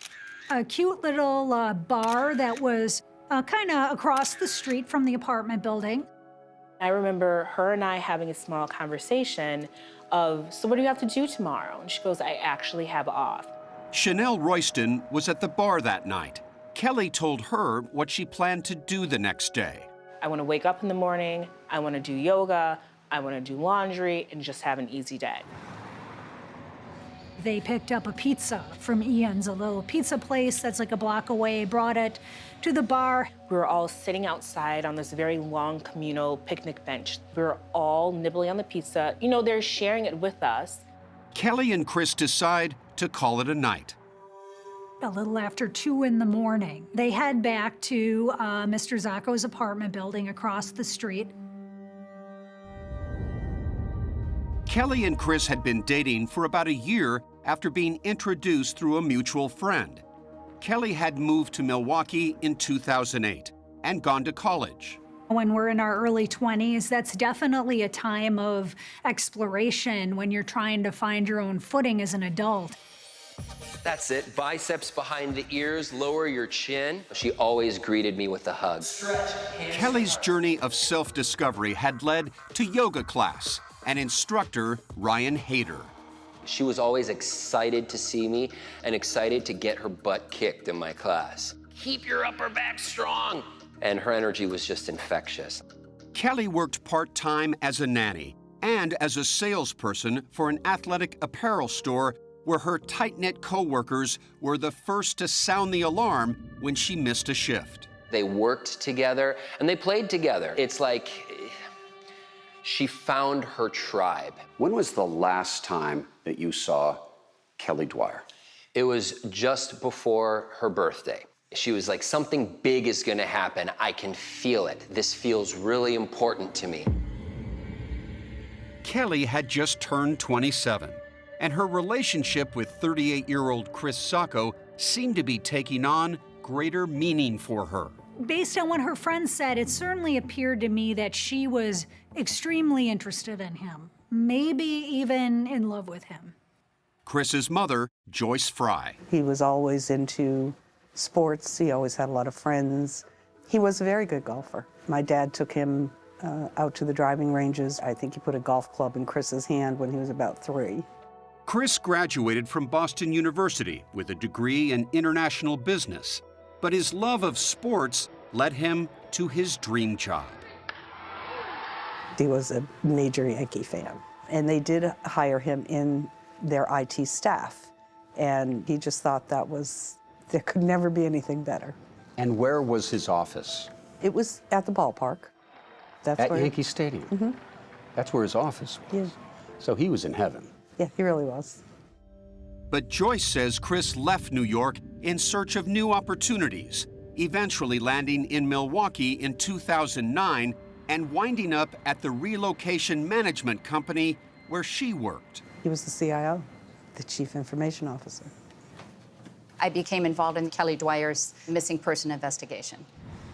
S21: a cute little bar that was kind of across the street from the apartment building.
S25: I remember her and I having a small conversation of, so what do you have to do tomorrow? And she goes, I actually have off.
S5: Chanel Royston was at the bar that night. Kelly told her what she planned to do the next day.
S25: I want to wake up in the morning, I want to do yoga, I want to do laundry, and just have an easy day.
S21: They picked up a pizza from Ian's, a little pizza place that's like a block away, brought it to the bar.
S25: We were all sitting outside on this very long communal picnic bench. We were all nibbling on the pizza. You know, they're sharing it with us.
S5: Kelly and Chris decide to call it a night.
S21: A little after 2 in the morning, they head back to Mr. Zacco's apartment building across the street.
S5: Kelly and Chris had been dating for about a year after being introduced through a mutual friend. Kelly had moved to Milwaukee in 2008 and gone to college.
S21: When we're in our early 20s, that's definitely a time of exploration when you're trying to find your own footing as an adult.
S23: That's it. Biceps behind the ears, lower your chin. She always greeted me with a hug.
S5: Kelly's journey of self-discovery had led to yoga class and instructor Ryan Hayter.
S23: She was always excited to see me and excited to get her butt kicked in my class. Keep your upper back strong. And her energy was just infectious.
S5: Kelly worked part-time as a nanny and as a salesperson for an athletic apparel store where her tight-knit co-workers were the first to sound the alarm when she missed a shift.
S23: They worked together and they played together. It's like she found her tribe.
S10: When was the last time that you saw Kelly Dwyer?
S23: It was just before her birthday. She was like, something big is gonna happen. I can feel it. This feels really important to me.
S5: Kelly had just turned 27, and her relationship with 38-year-old Chris Sacco seemed to be taking on greater meaning for her.
S21: Based on what her friends said, it certainly appeared to me that she was extremely interested in him, maybe even in love with him.
S5: Chris's mother, Joyce Fry.
S3: He was always into sports. He always had a lot of friends. He was a very good golfer. My dad took him out to the driving ranges. I think he put a golf club in Chris's hand when he was about 3.
S5: Chris graduated from Boston University with a degree in international business, but his love of sports led him to his dream job.
S3: He was a major Yankee fan, and they did hire him in their IT staff, and he just thought there could never be anything better.
S10: And where was his office?
S3: It was at the ballpark. That's
S10: at
S3: where
S10: Yankee Stadium? Mm-hmm. That's where his office was. Yeah. So he was in heaven.
S3: Yeah, he really was.
S5: But Joyce says Chris left New York in search of new opportunities, eventually landing in Milwaukee in 2009 and winding up at the relocation management company where she worked.
S3: He was the CIO, the Chief Information Officer.
S9: I became involved in Kelly Dwyer's missing person investigation.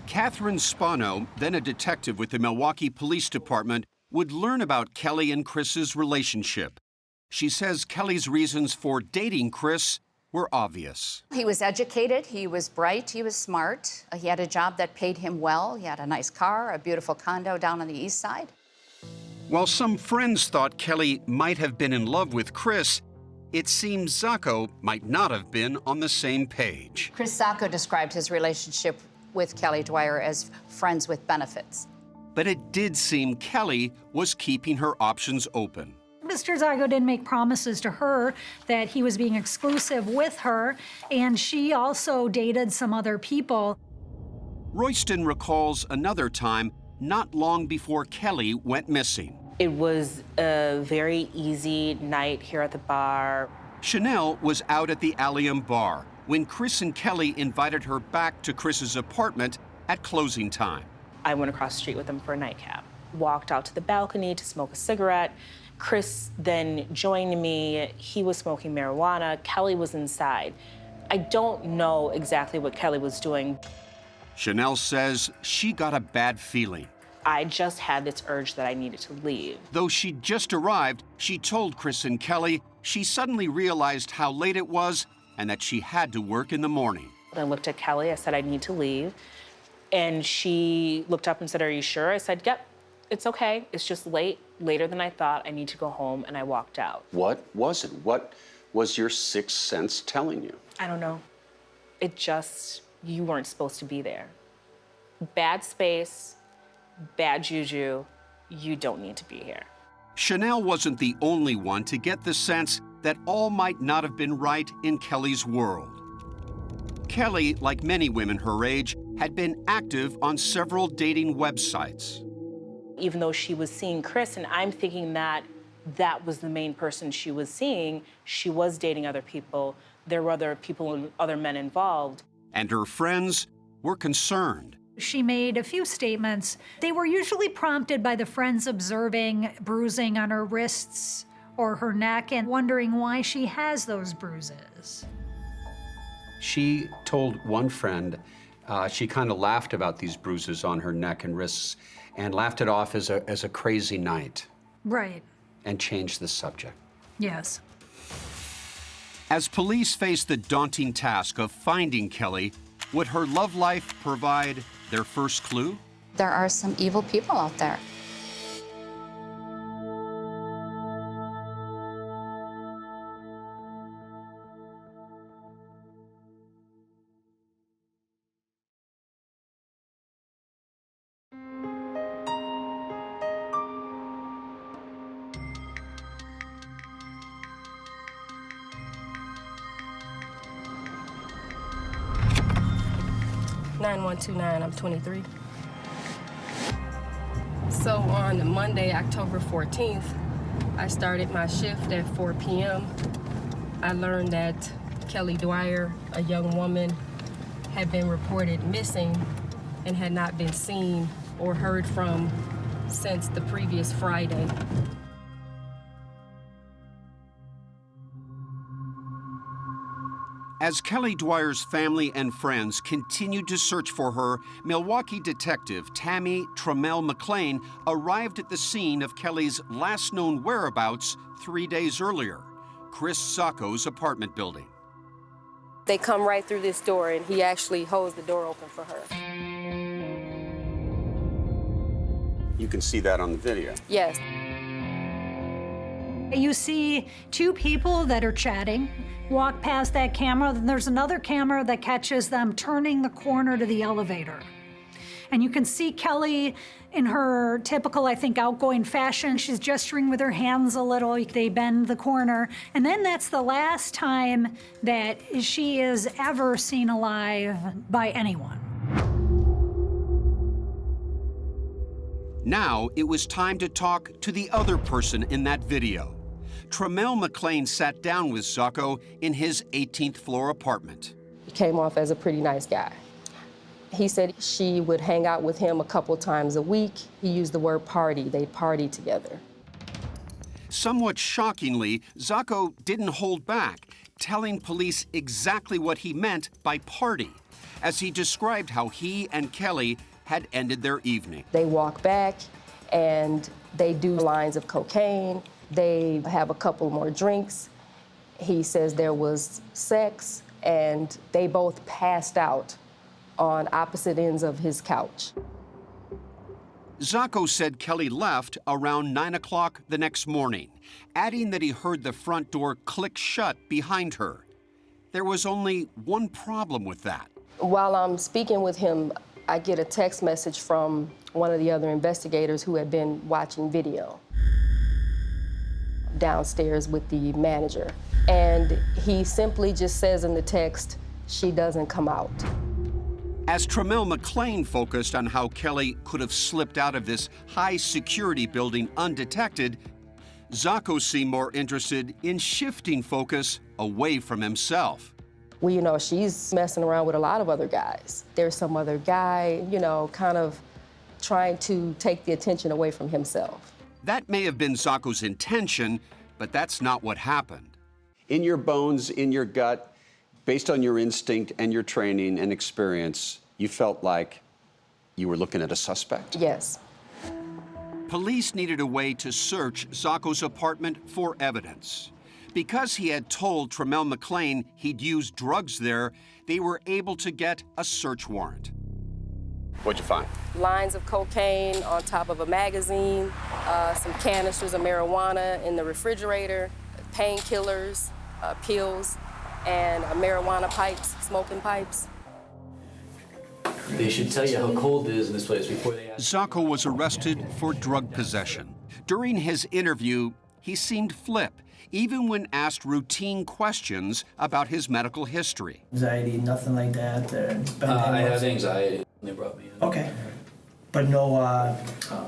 S5: Catherine Spano, then a detective with the Milwaukee Police Department, would learn about Kelly and Chris's relationship. She says Kelly's reasons for dating Chris were obvious.
S9: He was educated, he was bright, he was smart. He had a job that paid him well. He had a nice car, a beautiful condo down on the east side.
S5: While some friends thought Kelly might have been in love with Chris, it seems Sacco might not have been on the same page.
S9: Chris Sacco described his relationship with Kelly Dwyer as friends with benefits.
S5: But it did seem Kelly was keeping her options open.
S21: Mr. Sacco did make promises to her that he was being exclusive with her, and she also dated some other people.
S5: Royston recalls another time not long before Kelly went missing.
S25: It was a very easy night here at the bar.
S5: Chanel was out at the Allium bar when Chris and Kelly invited her back to Chris's apartment at closing time.
S25: I went across the street with them for a nightcap. Walked out to the balcony to smoke a cigarette. Chris then joined me. He was smoking marijuana. Kelly was inside. I don't know exactly what Kelly was doing.
S5: Chanel says she got a bad feeling.
S25: I just had this urge that I needed to leave.
S5: Though she'd just arrived, she told Chris and Kelly she suddenly realized how late it was and that she had to work in the morning.
S25: I looked at Kelly, I said, I need to leave. And she looked up and said, are you sure? I said, yep, it's okay. It's just late, later than I thought. I need to go home, and I walked out.
S10: What was it? What was your sixth sense telling you?
S25: I don't know. It just, you weren't supposed to be there. Bad space, bad juju, you don't need to be here.
S5: Chanel wasn't the only one to get the sense that all might not have been right in Kelly's world. Kelly, like many women her age, had been active on several dating websites.
S25: Even though she was seeing Chris, and I'm thinking that that was the main person she was seeing, she was dating other people. There were other people and other men involved.
S5: And her friends were concerned.
S21: She made a few statements. They were usually prompted by the friends observing bruising on her wrists or her neck and wondering why she has those bruises.
S10: She told one friend, she kind of laughed about these bruises on her neck and wrists and laughed it off as a crazy night.
S21: Right.
S10: And changed the subject.
S21: Yes.
S5: As police faced the daunting task of finding Kelly, would her love life provide their first clue?
S9: There are some evil people out there.
S6: I'm 23. So on Monday, October 14th, I started my shift at 4 p.m. I learned that Kelly Dwyer, a young woman, had been reported missing and had not been seen or heard from since the previous Friday.
S5: As Kelly Dwyer's family and friends continued to search for her, Milwaukee detective Tammy Trammell McLean arrived at the scene of Kelly's last known whereabouts 3 days earlier, Chris Sacco's apartment building.
S6: They come right through this door, and he actually holds the door open for her.
S10: You can see that on the video.
S6: Yes.
S21: You see two people that are chatting walk past that camera, then there's another camera that catches them turning the corner to the elevator. And you can see Kelly in her typical, I think, outgoing fashion. She's gesturing with her hands a little. They bend the corner. And then that's the last time that she is ever seen alive by anyone.
S5: Now it was time to talk to the other person in that video. Trammell McLean sat down with Sacco in his 18th floor apartment.
S6: He came off as a pretty nice guy. He said she would hang out with him a couple times a week. He used the word party. They partied together.
S5: Somewhat shockingly, Sacco didn't hold back, telling police exactly what he meant by party, as he described how he and Kelly had ended their evening.
S6: They walk back and they do lines of cocaine. They have a couple more drinks. He says there was sex, and they both passed out on opposite ends of his couch.
S5: Sacco said Kelly left around 9 o'clock the next morning, adding that he heard the front door click shut behind her. There was only one problem with that.
S6: While I'm speaking with him, I get a text message from one of the other investigators who had been watching video downstairs with the manager. And he simply just says in the text, "She doesn't come out."
S5: As Tramiel McLean focused on how Kelly could have slipped out of this high-security building undetected, Zako seemed more interested in shifting focus away from himself.
S6: Well, you know, she's messing around with a lot of other guys. There's some other guy, you know, kind of trying to take the attention away from himself.
S5: That may have been Zako's intention, but that's not what happened.
S10: In your bones, in your gut, based on your instinct and your training and experience, you felt like you were looking at a suspect?
S6: Yes.
S5: Police needed a way to search Zako's apartment for evidence. Because he had told Tramiel McLean he'd used drugs there, they were able to get a search warrant.
S10: What'd you find?
S6: Lines of cocaine on top of a magazine, some canisters of marijuana in the refrigerator, painkillers, pills, and marijuana pipes, smoking pipes.
S7: They should tell you how cold it is in this place before they ask.
S5: Zako was arrested for drug possession. During his interview, he seemed flip, even when asked routine questions about his medical history.
S11: Anxiety, nothing like that.
S7: I have anxiety. They brought me in.
S11: Okay. But no,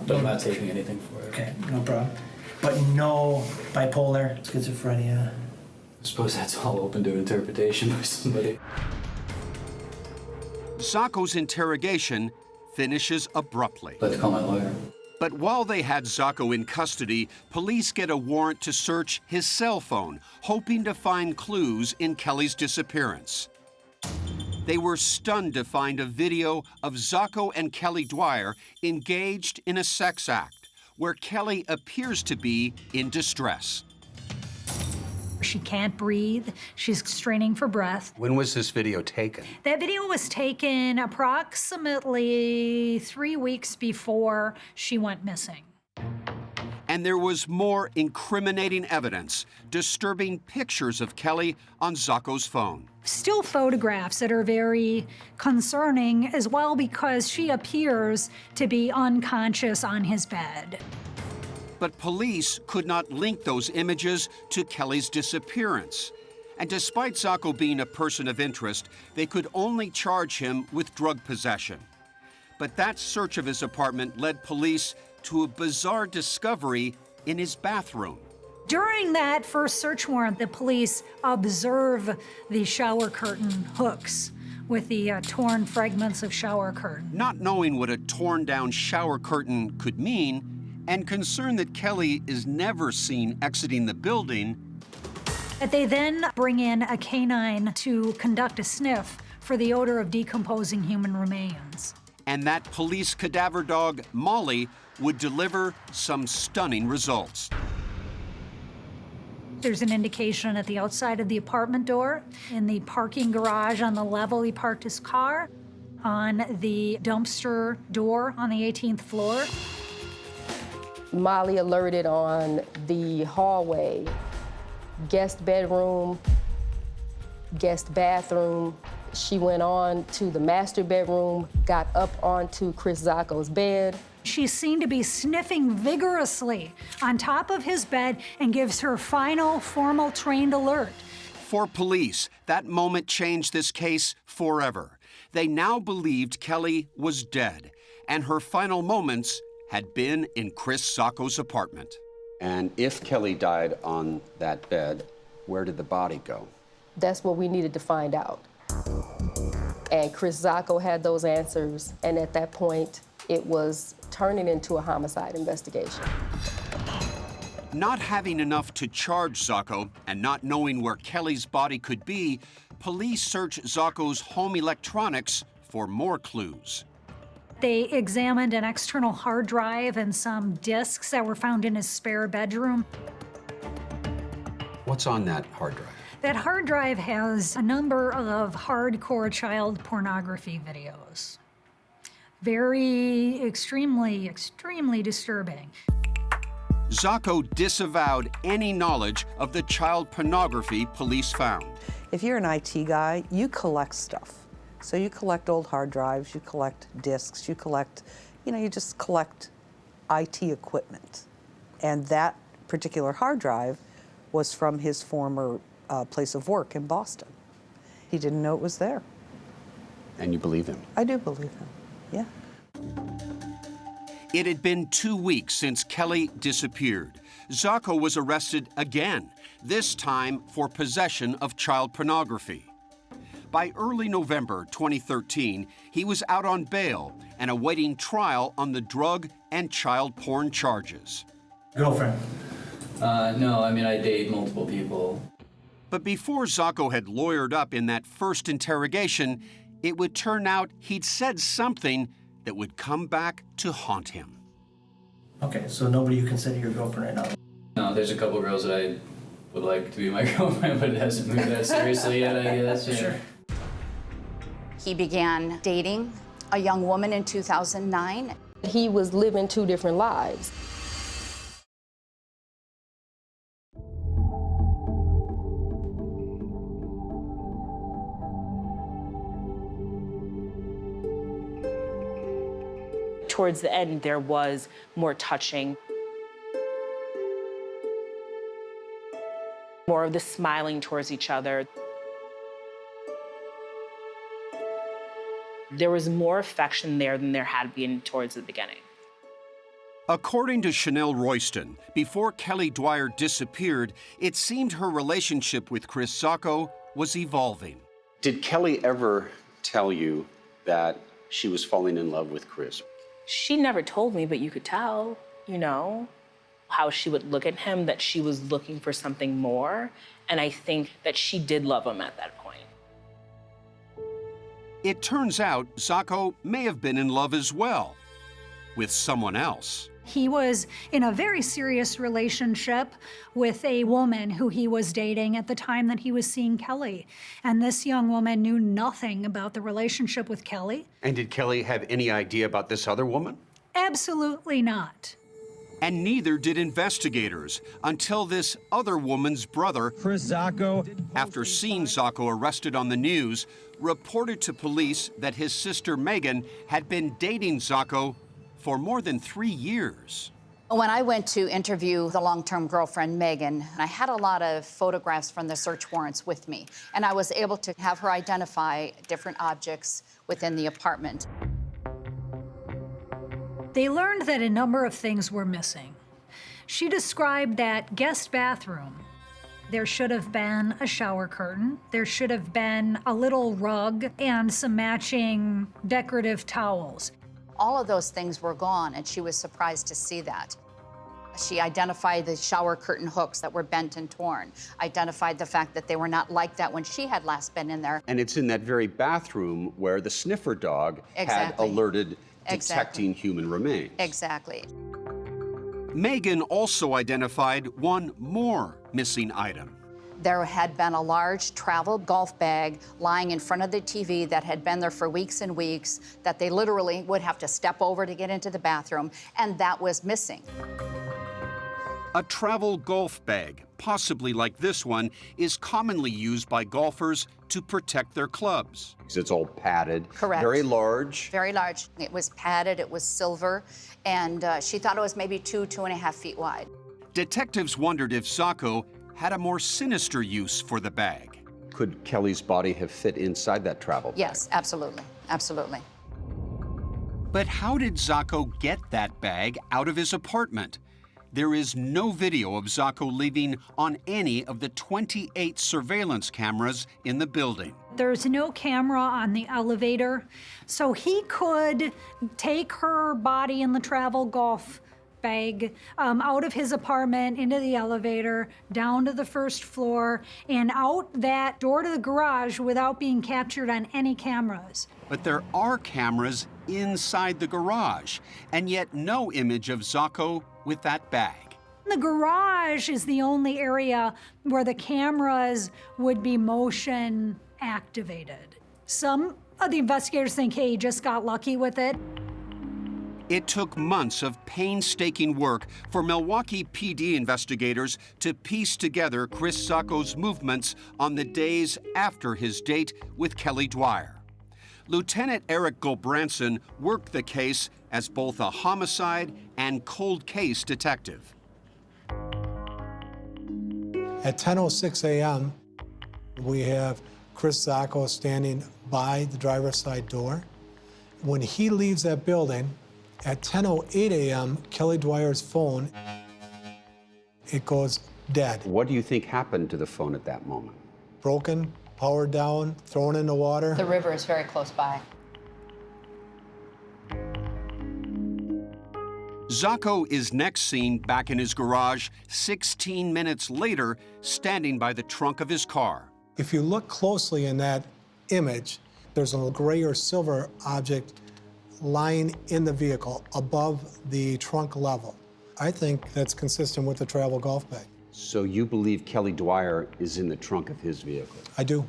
S7: but I'm not taking anything for it.
S11: Okay, no problem. But no bipolar, schizophrenia.
S7: I suppose that's all open to interpretation by somebody.
S5: Zako's interrogation finishes abruptly.
S7: Let's call my lawyer.
S5: But while they had Zako in custody, police get a warrant to search his cell phone, hoping to find clues in Kelly's disappearance. They were stunned to find a video of Zako and Kelly Dwyer engaged in a sex act, where Kelly appears to be in distress.
S21: She can't breathe. She's straining for breath.
S10: When was this video taken?
S21: That video was taken approximately 3 weeks before she went missing.
S5: And there was more incriminating evidence, disturbing pictures of Kelly on Zako's phone.
S21: Still photographs that are very concerning as well because she appears to be unconscious on his bed.
S5: But police could not link those images to Kelly's disappearance. And despite Zako being a person of interest, they could only charge him with drug possession. But that search of his apartment led police to a bizarre discovery in his bathroom.
S21: During that first search warrant, the police observe the shower curtain hooks with the torn fragments of shower curtain.
S5: Not knowing what a torn down shower curtain could mean, and concerned that Kelly is never seen exiting the building,
S21: They then bring in a canine to conduct a sniff for the odor of decomposing human remains.
S5: And that police cadaver dog, Molly, would deliver some stunning results.
S21: There's an indication at the outside of the apartment door, in the parking garage on the level he parked his car, on the dumpster door on the 18th floor.
S6: Molly alerted on the hallway, guest bedroom, guest bathroom. She went on to the master bedroom, got up onto Chris Zako's bed.
S21: She's seen to be sniffing vigorously on top of his bed and gives her final formal trained alert.
S5: For police, that moment changed this case forever. They now believed Kelly was dead, and her final moments had been in Chris Zako's apartment.
S10: And if Kelly died on that bed, where did the body go?
S6: That's what we needed to find out. And Chris Zako had those answers, and at that point, it was turning into a homicide investigation.
S5: Not having enough to charge Zako and not knowing where Kelly's body could be, police searched Zako's home electronics for more clues.
S21: They examined an external hard drive and some discs that were found in his spare bedroom.
S10: What's on that hard drive?
S21: That hard drive has a number of hardcore child pornography videos. Very, extremely disturbing.
S5: Zako disavowed any knowledge of the child pornography police found.
S3: If you're an IT guy, you collect stuff. So you collect old hard drives, you collect discs, you collect, you just collect IT equipment. And that particular hard drive was from his former place of work in Boston. He didn't know it was there.
S10: And you believe him?
S3: I do believe him, yeah.
S5: It had been 2 weeks since Kelly disappeared. Zacco was arrested again, this time for possession of child pornography. By early November 2013, he was out on bail and awaiting trial on the drug and child porn charges.
S11: Girlfriend?
S7: No, I mean, I date multiple people.
S5: But before Zacco had lawyered up in that first interrogation, it would turn out he'd said something that would come back to haunt him.
S11: Okay, so nobody you consider your girlfriend right now?
S7: No, there's a couple girls that I would like to be my girlfriend, but it hasn't moved that seriously yet, I guess. Yeah. Sure.
S9: He began dating a young woman in 2009.
S6: He was living 2 different lives.
S25: Towards the end, there was more touching, more of the smiling towards each other. There was more affection there than there had been towards the beginning.
S5: According to Chanel Royston, before Kelly Dwyer disappeared, it seemed her relationship with Chris Zacco was evolving.
S10: Did Kelly ever tell you that she was falling in love with Chris?
S25: She never told me, but you could tell, you know, how she would look at him, that she was looking for something more. And I think that she did love him at that point.
S5: It turns out Zacco may have been in love as well, with someone else.
S21: He was in a very serious relationship with a woman who he was dating at the time that he was seeing Kelly. And this young woman knew nothing about the relationship with Kelly.
S5: And did Kelly have any idea about this other woman?
S21: Absolutely not.
S5: And neither did investigators until this other woman's brother,
S2: Chris Zacco,
S5: after seeing Zacco arrested on the news, reported to police that his sister Megan had been dating Zacco for more than 3 years.
S9: When I went to interview the long-term girlfriend, Megan, I had a lot of photographs from the search warrants with me, and I was able to have her identify different objects within the apartment.
S21: They learned that a number of things were missing. She described that guest bathroom. There should have been a shower curtain. There should have been a little rug and some matching decorative towels.
S9: All of those things were gone, and she was surprised to see that. She identified the shower curtain hooks that were bent and torn, identified the fact that they were not like that when she had last been in there.
S10: And it's in that very bathroom where the sniffer dog had alerted detecting human remains.
S9: Exactly.
S5: Megan also identified one more missing item.
S9: There had been a large travel golf bag lying in front of the TV that had been there for weeks and weeks, that they literally would have to step over to get into the bathroom, and that was missing.
S5: A travel golf bag, possibly like this one, is commonly used by golfers to protect their clubs.
S10: It's all padded.
S9: Correct.
S10: Very large.
S9: Very large. It was padded, it was silver, and she thought it was maybe 2.5 feet wide.
S5: Detectives wondered if Zacco had a more sinister use for the bag.
S10: Could Kelly's body have fit inside that travel bag?
S9: Yes, absolutely, absolutely.
S5: But how did Zacco get that bag out of his apartment? There is no video of Zacco leaving on any of the 28 surveillance cameras in the building.
S21: There's no camera on the elevator, so he could take her body in the travel golf bag out of his apartment, into the elevator, down to the first floor, and out that door to the garage without being captured on any cameras.
S5: But there are cameras inside the garage, and yet no image of Zacco with that bag.
S21: The garage is the only area where the cameras would be motion activated. Some of the investigators think, hey, he just got lucky with it.
S5: It took months of painstaking work for Milwaukee PD investigators to piece together Chris Zacco's movements on the days after his date with Kelly Dwyer. Lieutenant Eric Gulbranson worked the case as both a homicide and cold case detective.
S22: At 10:06 a.m., we have Chris Zacco standing by the driver's side door. When he leaves that building, at 10:08 a.m., Kelly Dwyer's phone, it goes dead.
S10: What do you think happened to the phone at that moment?
S22: Broken, powered down, thrown in the water.
S9: The river is very close by.
S5: Zacco is next seen back in his garage 16 minutes later, standing by the trunk of his car.
S22: If you look closely in that image, there's a gray or silver object lying in the vehicle above the trunk level. I think that's consistent with the travel golf bag.
S10: So you believe Kelly Dwyer is in the trunk of his vehicle?
S22: I do.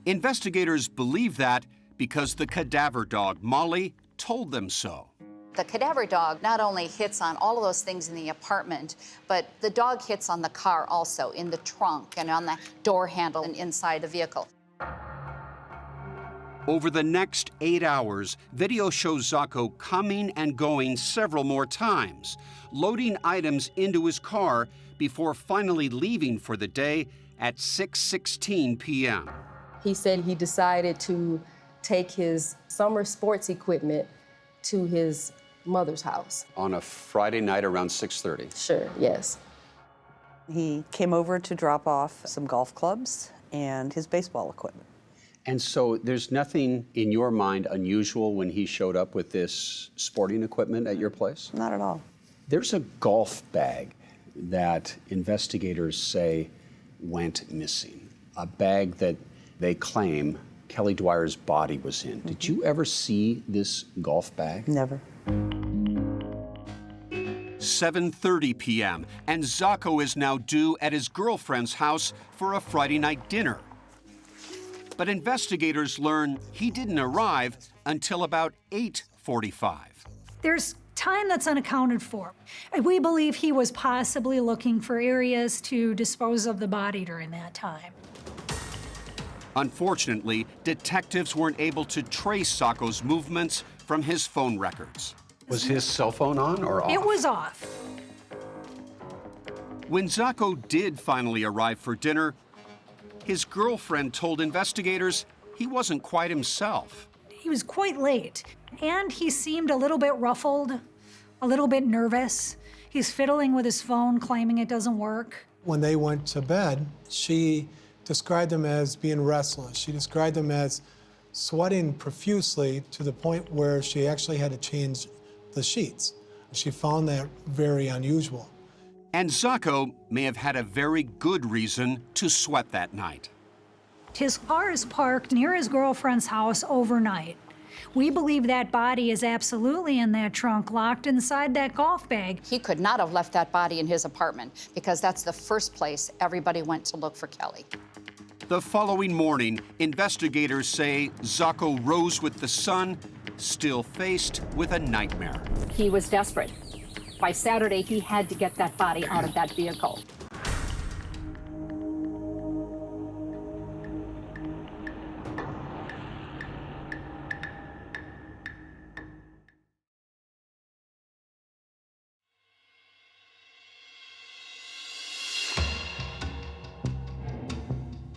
S5: Investigators believe that because the cadaver dog, Molly, told them so.
S9: The cadaver dog not only hits on all of those things in the apartment, but the dog hits on the car also, in the trunk and on the door handle and inside the vehicle.
S5: Over the next 8 hours, video shows Zacco coming and going several more times, loading items into his car before finally leaving for the day at 6:16 p.m.
S6: He said he decided to take his summer sports equipment to his mother's house.
S10: On a Friday night around 6:30?
S6: Sure, yes.
S3: He came over to drop off some golf clubs and his baseball equipment.
S10: And so there's nothing in your mind unusual when he showed up with this sporting equipment at your place?
S3: Not at all.
S10: There's a golf bag that investigators say went missing, a bag that they claim Kelly Dwyer's body was in. Did you ever see this golf bag?
S3: Never.
S5: 7:30 p.m., and Zacco is now due at his girlfriend's house for a Friday night dinner. But investigators learn he didn't arrive until about 8:45.
S21: There's time that's unaccounted for. We believe he was possibly looking for areas to dispose of the body during that time.
S5: Unfortunately, detectives weren't able to trace Zacco's movements from his phone records.
S10: Was his cell phone on or off?
S21: It was off.
S5: When Zacco did finally arrive for dinner, his girlfriend told investigators he wasn't quite himself.
S21: He was quite late, and he seemed a little bit ruffled, a little bit nervous. He's fiddling with his phone, claiming it doesn't work.
S22: When they went to bed, she described him as being restless. She described him as sweating profusely to the point where she actually had to change the sheets. She found that very unusual.
S5: And Zacco may have had a very good reason to sweat that night.
S21: His car is parked near his girlfriend's house overnight. We believe that body is absolutely in that trunk, locked inside that golf bag.
S9: He could not have left that body in his apartment because that's the first place everybody went to look for Kelly.
S5: The following morning, investigators say Zacco rose with the sun, still faced with a nightmare.
S2: He was desperate. By Saturday, he had to get that body out of that vehicle.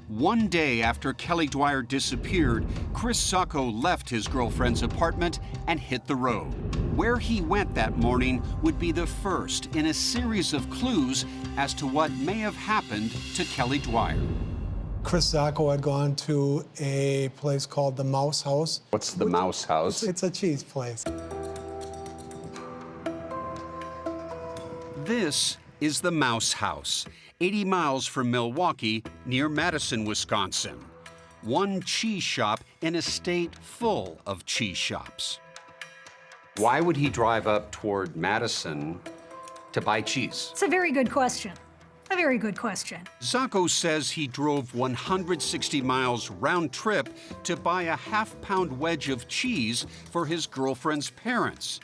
S5: One day after Kelly Dwyer disappeared, Chris Zacco left his girlfriend's apartment and hit the road. Where he went that morning would be the first in a series of clues as to what may have happened to Kelly Dwyer.
S22: Chris Zacco had gone to a place called the Mouse House.
S10: What's the Mouse House?
S22: It's a cheese place.
S5: This is the Mouse House, 80 miles from Milwaukee, near Madison, Wisconsin. One cheese shop in a state full of cheese shops.
S10: Why would he drive up toward Madison to buy cheese?
S21: It's a very good question. A very good question.
S5: Zacco says he drove 160 miles round trip to buy a half-pound wedge of cheese for his girlfriend's parents.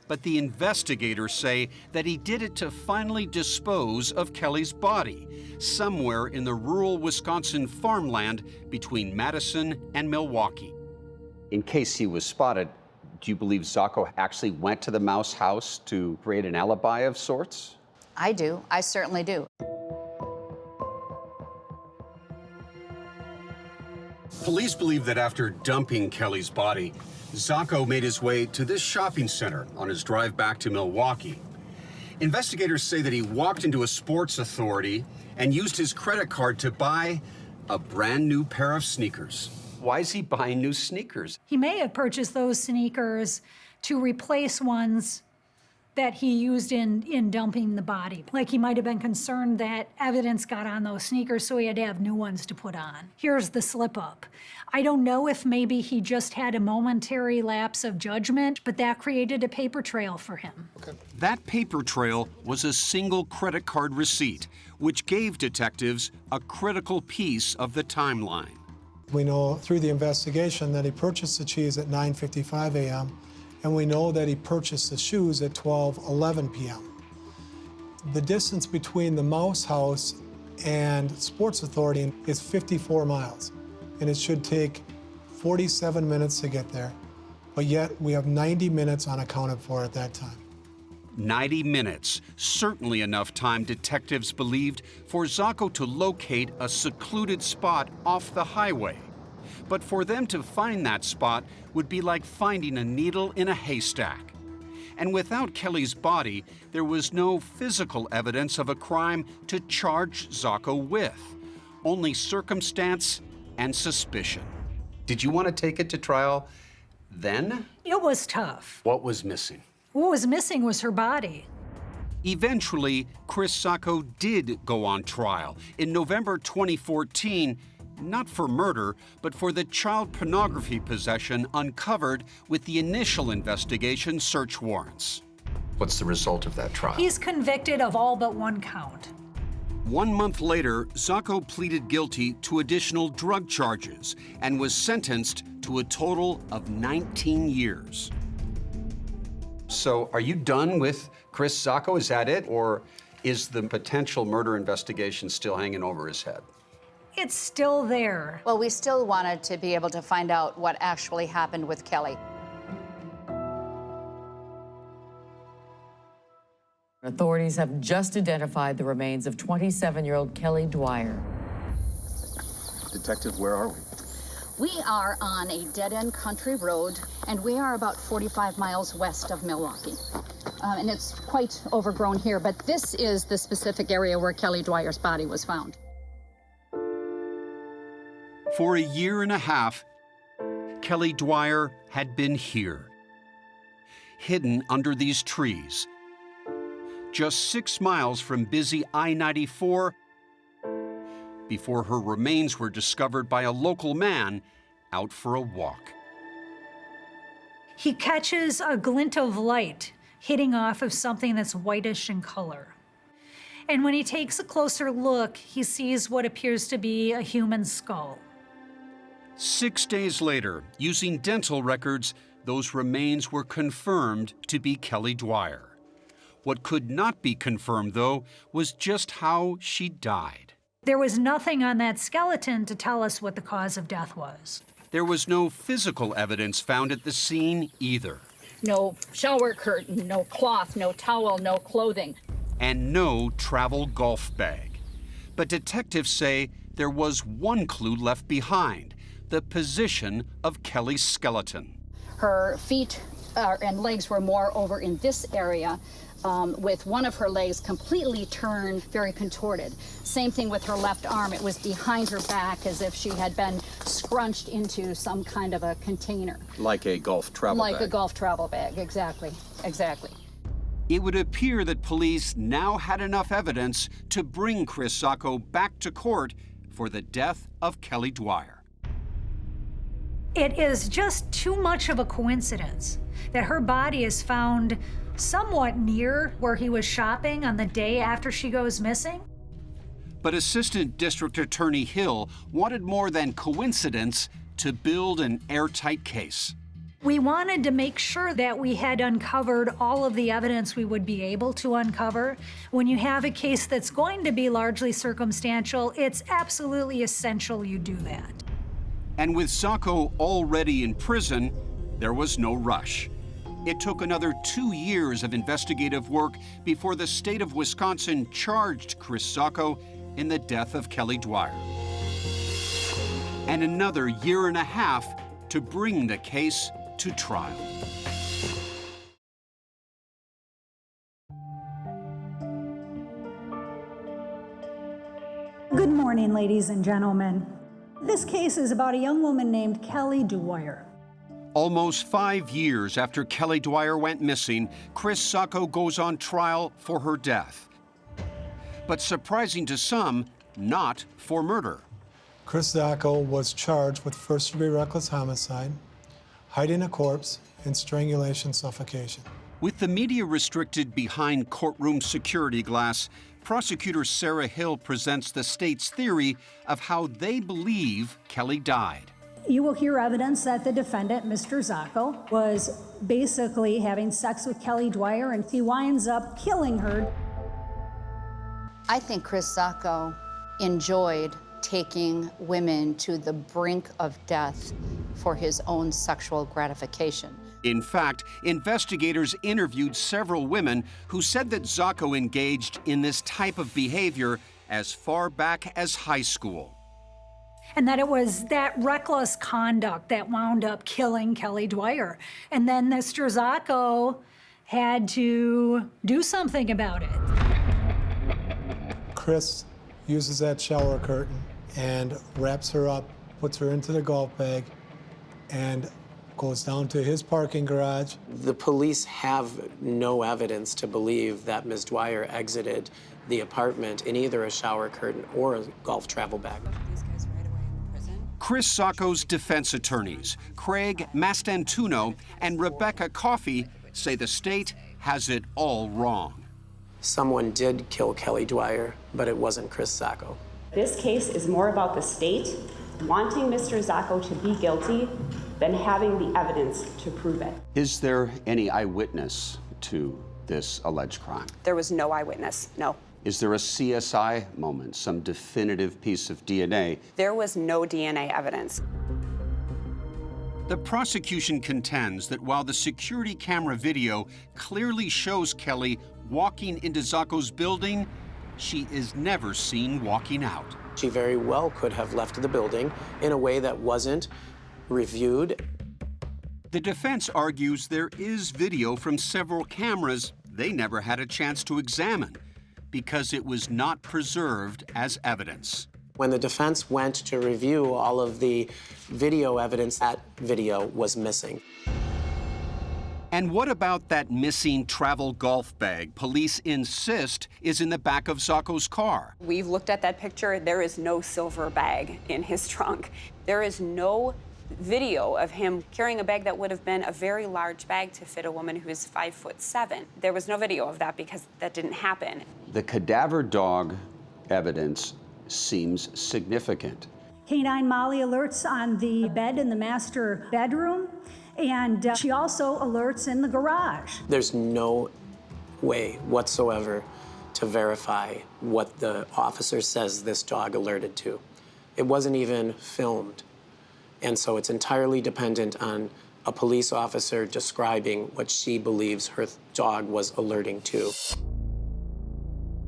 S5: But the investigators say that he did it to finally dispose of Kelly's body, somewhere in the rural Wisconsin farmland between Madison and Milwaukee.
S10: In case he was spotted, do you believe Zacco actually went to the Mouse House to create an alibi of sorts?
S9: I do. I certainly do.
S5: Police believe that after dumping Kelly's body, Zacco made his way to this shopping center on his drive back to Milwaukee. Investigators say that he walked into a Sports Authority and used his credit card to buy a brand new pair of sneakers. Why is he buying new sneakers?
S21: He may have purchased those sneakers to replace ones that he used in dumping the body. Like he might have been concerned that evidence got on those sneakers, so he had to have new ones to put on. Here's the slip up. I don't know if maybe he just had a momentary lapse of judgment, but that created a paper trail for him.
S5: That paper trail was a single credit card receipt, which gave detectives a critical piece of the timeline.
S22: We know through the investigation that he purchased the cheese at 9:55 a.m., and we know that he purchased the shoes at 12:11 p.m. The distance between the Mouse House and Sports Authority is 54 miles, and it should take 47 minutes to get there, but yet we have 90 minutes unaccounted for at that time.
S5: 90 minutes, certainly enough time detectives believed for Zacco to locate a secluded spot off the highway. But for them to find that spot would be like finding a needle in a haystack. And without Kelly's body, there was no physical evidence of a crime to charge Zacco with, only circumstance and suspicion. Did you want to take it to trial then?
S21: It was tough.
S5: What was missing?
S21: What was missing was her body.
S5: Eventually, Chris Zacco did go on trial in November 2014, not for murder, but for the child pornography possession uncovered with the initial investigation search warrants. What's the result of that trial?
S21: He's convicted of all but one count.
S5: 1 month later, Zacco pleaded guilty to additional drug charges and was sentenced to a total of 19 years. So are you done with Chris Zacco? Is that it? Or is the potential murder investigation still hanging over his head?
S21: It's still there.
S9: Well, we still wanted to be able to find out what actually happened with Kelly.
S8: Authorities have just identified the remains of 27-year-old Kelly Dwyer.
S10: Detective, where are we?
S9: We are on a dead-end country road, and we are about 45 miles west of Milwaukee. And it's quite overgrown here, but this is the specific area where Kelly Dwyer's body was found.
S5: For a year and a half, Kelly Dwyer had been here, hidden under these trees, just 6 miles from busy I-94, before her remains were discovered by a local man out for a walk.
S21: He catches a glint of light hitting off of something that's whitish in color. And when he takes a closer look, he sees what appears to be a human skull.
S5: 6 days later, using dental records, those remains were confirmed to be Kelly Dwyer. What could not be confirmed, though, was just how she died.
S21: There was nothing on that skeleton to tell us what the cause of death was.
S5: There was no physical evidence found at the scene either.
S9: No shower curtain, no cloth, no towel, no clothing.
S5: And no travel golf bag. But detectives say there was one clue left behind: the position of Kelly's skeleton.
S9: Her feet and legs were more over in this area, with one of her legs completely turned, very contorted. Same thing with her left arm. It was behind her back as if she had been scrunched into some kind of a container.
S10: Like a golf travel bag.
S9: Like a golf travel bag, exactly, exactly.
S5: It would appear that police now had enough evidence to bring Chris Zacco back to court for the death of Kelly Dwyer.
S21: It is just too much of a coincidence that her body is found somewhat near where he was shopping on the day after she goes missing.
S5: But Assistant District Attorney Hill wanted more than coincidence to build an airtight case.
S21: We wanted to make sure that we had uncovered all of the evidence we would be able to uncover. When you have a case that's going to be largely circumstantial, it's absolutely essential you do that.
S5: And with Zacco already in prison, there was no rush. It took another 2 years of investigative work before the state of Wisconsin charged Chris Zacco in the death of Kelly Dwyer. and another year and a half to bring the case to trial.
S21: Good morning, ladies and gentlemen. This case is about a young woman named Kelly Dwyer.
S5: Almost 5 years after Kelly Dwyer went missing, Chris Sacco goes on trial for her death. But surprising to some, not for murder.
S22: Chris Sacco was charged with first-degree reckless homicide, hiding a corpse, and strangulation suffocation.
S5: With the media restricted behind courtroom security glass, prosecutor Sarah Hill presents the state's theory of how they believe Kelly died.
S21: You will hear evidence that the defendant, Mr. Sacco, was basically having sex with Kelly Dwyer, and he winds up killing her.
S12: I think Chris Sacco enjoyed taking women to the brink of death for his own sexual gratification.
S5: In fact, investigators interviewed several women who said that Sacco engaged in this type of behavior as far back as high school.
S21: And that it was that reckless conduct that wound up killing Kelly Dwyer. And then Mr. Sacco had to do something about it.
S22: Chris uses that shower curtain and wraps her up, puts her into the golf bag, and goes down to his parking garage.
S27: The police have no evidence to believe that Ms. Dwyer exited the apartment in either a shower curtain or a golf travel bag.
S5: Chris Sacco's defense attorneys, Craig Mastantuno and Rebecca Coffey, say the state has it all wrong.
S27: Someone did kill Kelly Dwyer, but it wasn't Chris Sacco.
S13: This case is more about the state wanting Mr. Sacco to be guilty than having the evidence to prove it.
S10: Is there any eyewitness to this alleged crime?
S26: There was no eyewitness, no.
S10: Is there a CSI moment, some definitive piece of DNA?
S26: There was no DNA evidence.
S5: The prosecution contends that while the security camera video clearly shows Kelly walking into Sacco's building, she is never seen walking out.
S27: She very well could have left the building in a way that wasn't reviewed.
S5: The defense argues there is video from several cameras they never had a chance to examine because it was not preserved as evidence.
S27: When the defense went to review all of the video evidence, that video was missing.
S5: And what about that missing travel golf bag police insist is in the back of Sacco's car?
S26: We've looked at that picture. There is no silver bag in his trunk. There is no video of him carrying a bag that would have been a very large bag to fit a woman who is 5'7". There was no video of that because that didn't happen.
S10: The cadaver dog evidence seems significant.
S21: Canine Molly alerts on the bed in the master bedroom, and she also alerts in the garage.
S27: There's no way whatsoever to verify what the officer says this dog alerted to. It wasn't even filmed. And so it's entirely dependent on a police officer describing what she believes her dog was alerting to.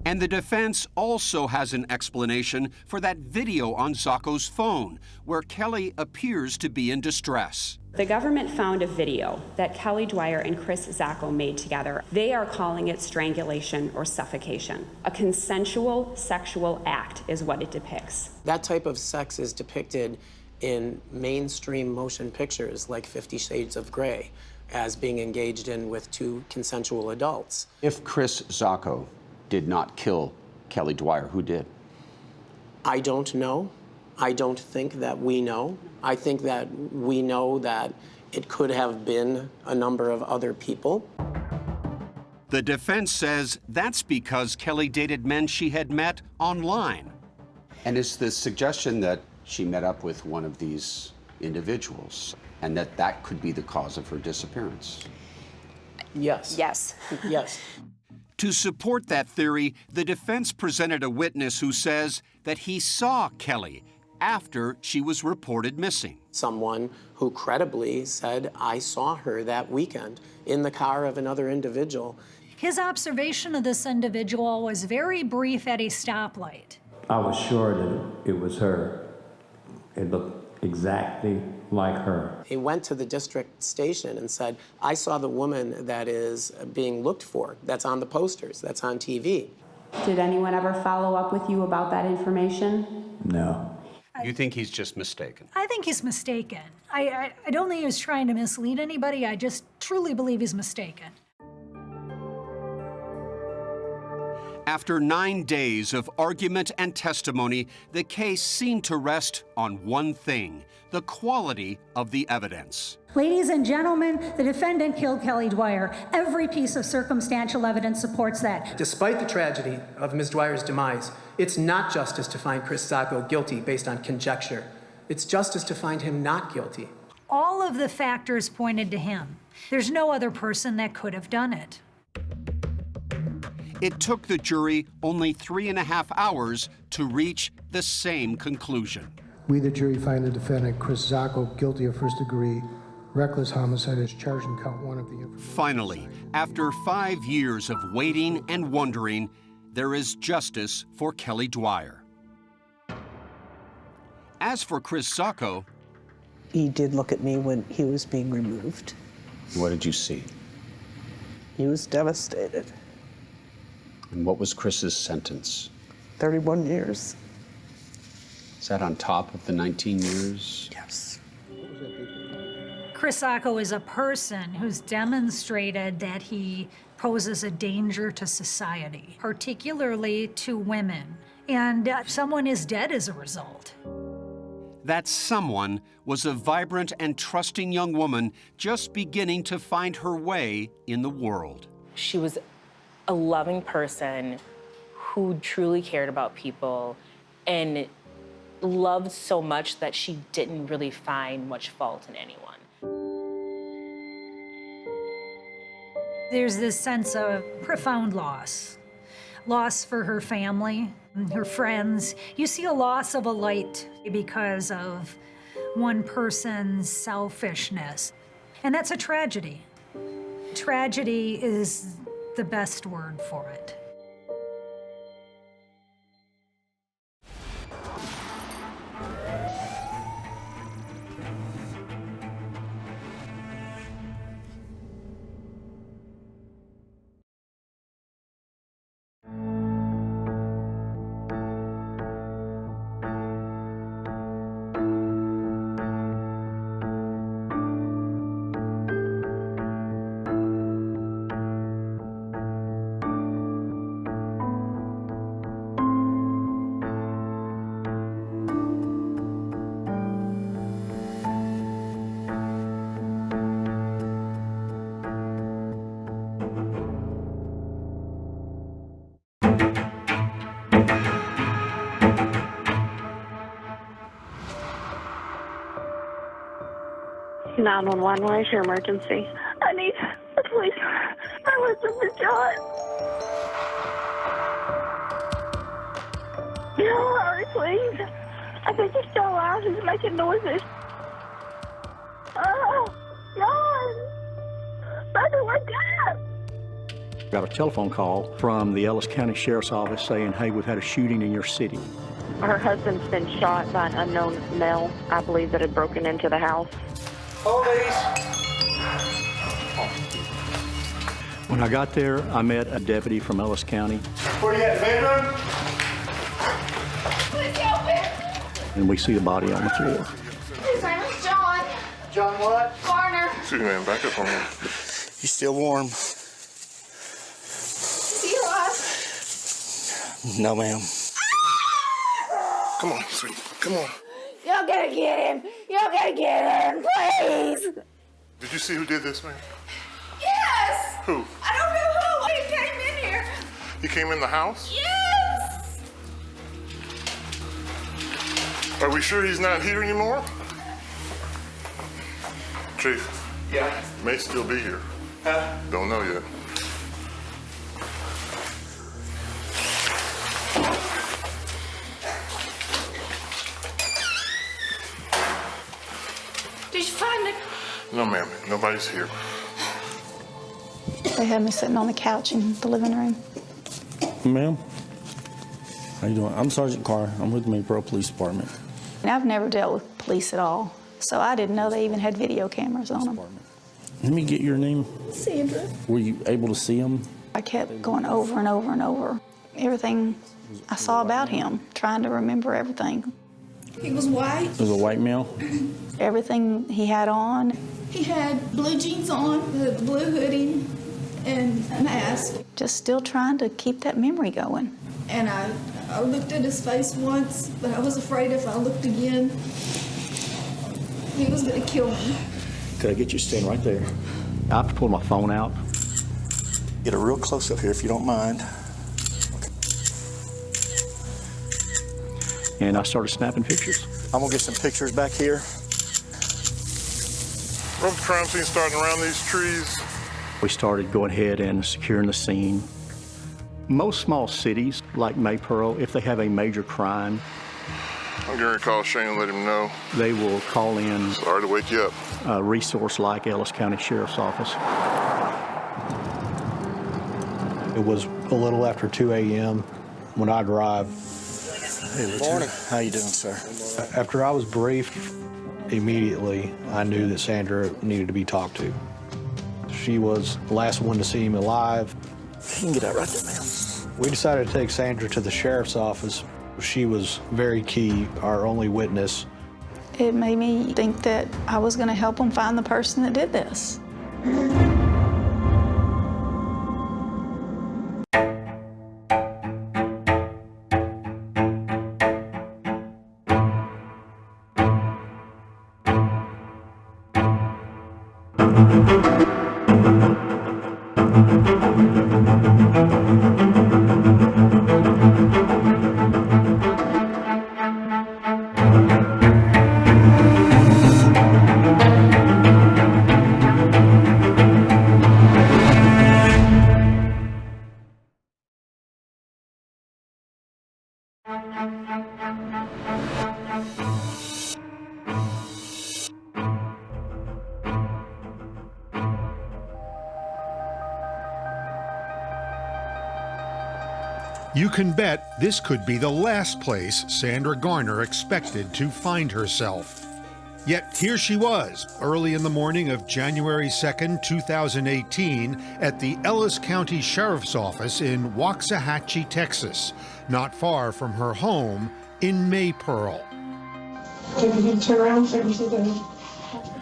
S5: And the defense also has an explanation for that video on Sacco's phone, where Kelly appears to be in distress.
S13: The government found a video that Kelly Dwyer and Chris Sacco made together. They are calling it strangulation or suffocation. A consensual sexual act is what it depicts.
S27: That type of sex is depicted in mainstream motion pictures like 50 Shades of Grey as being engaged in with two consensual adults.
S10: If Chris Sacco did not kill Kelly Dwyer, who did?
S27: I don't know. I don't think that we know. I think that we know that it could have been a number of other people.
S5: The defense says that's because Kelly dated men she had met online.
S10: And is the suggestion that she met up with one of these individuals and that that could be the cause of her disappearance?
S27: Yes.
S26: Yes.
S27: Yes.
S5: To support that theory, the defense presented a witness who says that he saw Kelly after she was reported missing.
S27: Someone who credibly said, I saw her that weekend in the car of another individual.
S21: His observation of this individual was very brief at a stoplight.
S14: I was sure that it was her. It looked
S4: exactly like her.
S27: He went to the district station and said, I saw the woman that is being looked for, that's on the posters, that's on TV.
S13: Did anyone ever follow up with you about that information?
S4: No.
S10: You think he's just mistaken?
S21: I think he's mistaken. I don't think he was trying to mislead anybody. I just truly believe he's mistaken.
S5: After 9 days of argument and testimony, the case seemed to rest on one thing: the quality of the evidence.
S21: Ladies and gentlemen, the defendant killed Kelly Dwyer. Every piece of circumstantial evidence supports that.
S14: Despite the tragedy of Ms. Dwyer's demise, it's not justice to find Chris Sacco guilty based on conjecture. It's justice to find him not guilty.
S21: All of the factors pointed to him. There's no other person that could have done it.
S5: It took the jury only 3.5 hours to reach the same conclusion.
S15: We, the jury, find the defendant, Chris Sacco, guilty of first-degree reckless homicide as charged in count 1 of the information.
S5: Finally, after 5 years of waiting and wondering, there is justice for Kelly Dwyer. As for Chris Sacco,
S3: He did look at me when he was being removed.
S10: What did you see?
S3: He was devastated.
S10: And what was Chris's sentence?
S3: 31 years.
S10: Is that on top of the 19 years?
S3: Yes.
S21: Chris Sacco is a person who's demonstrated that he poses a danger to society, particularly to women, and someone is dead as a result.
S5: that someone was a vibrant and trusting young woman just beginning to find her way in the world.
S25: She was a loving person who truly cared about people and loved so much that she didn't really find much fault in anyone.
S21: There's this sense of profound loss. Loss for her family, her friends. You see a loss of a light because of one person's selfishness. And that's a tragedy. Tragedy is the best word for it.
S16: What is your emergency? I need the police. My husband's John. No, hurry, please. I think he's still alive. He's making noises. Oh, John! Brother, wake up!
S17: Got a telephone call from the Ellis County Sheriff's Office saying, hey, we've had a shooting in your city.
S16: Her husband's been shot by an unknown male, I believe, that had broken into the house.
S17: When I got there, I met a deputy from Ellis County.
S18: Where you at, the bedroom?
S16: Please help him!
S17: And we see the body on the floor.
S16: His name is John.
S18: John what?
S16: Garner.
S18: Excuse me, man, back up on me. He's still warm.
S16: Is he alive?
S18: No, ma'am. Come on, sweet. Come on.
S16: Y'all gotta get him. Y'all gotta get him, please.
S18: Did you see who did this, man?
S16: Yes.
S18: Who?
S16: I don't know who. He came in here.
S18: He came in the house?
S16: Yes.
S18: Are we sure he's not here anymore? Chief. Yeah. May still be here. Huh? Don't know yet.
S16: Did you find him?
S18: No, ma'am. Nobody's here.
S16: They had me sitting on the couch in the living room.
S17: Ma'am, how you doing? I'm Sergeant Carr. I'm with the Maypro Police Department.
S16: I've never dealt with
S1: police at all. So I didn't know they even had video cameras on them.
S7: Let me get your name.
S1: Sandra.
S7: Were you able to see him?
S1: I kept going over and over and over. Everything I saw about him, trying to remember everything.
S11: He was white.
S7: It was a white male?
S1: Everything he had on.
S11: He had blue jeans on, the blue hoodie, and a mask.
S1: Just still trying to keep that memory going.
S11: And I looked at his face once, but I was afraid if I looked again, he was going to kill me.
S17: Could I get you to stand right there? I have to pull my phone out. Get a real close-up here if you don't mind. And I started snapping pictures. I'm gonna get some pictures back here.
S18: What's the crime scene starting around these trees?
S17: We started going ahead and securing the scene. Most small cities, like Maypearl, if they have a major crime,
S18: I'm going to call Shane and let him know.
S17: they will call in
S18: Sorry to wake you up.
S17: a resource like Ellis County Sheriff's Office.
S19: It was a little after 2 a.m. when I arrived.
S17: Hey, Lieutenant. Morning. How you doing, sir?
S19: After I was briefed, immediately I knew that Sandra needed to be talked to. She was the last one to see him alive.
S17: You can get out right there, ma'am.
S19: We decided to take Sandra to the sheriff's office. She was very key, our only witness.
S1: It made me think that I was going to help them find the person that did this.
S20: You can bet this could be the last place Sandra Garner expected to find herself. Yet here she was, early in the morning of January 2nd, 2018, at the Ellis County Sheriff's Office in Waxahachie, Texas, not far from her home in Maypearl.
S11: Can you turn around so you can see the...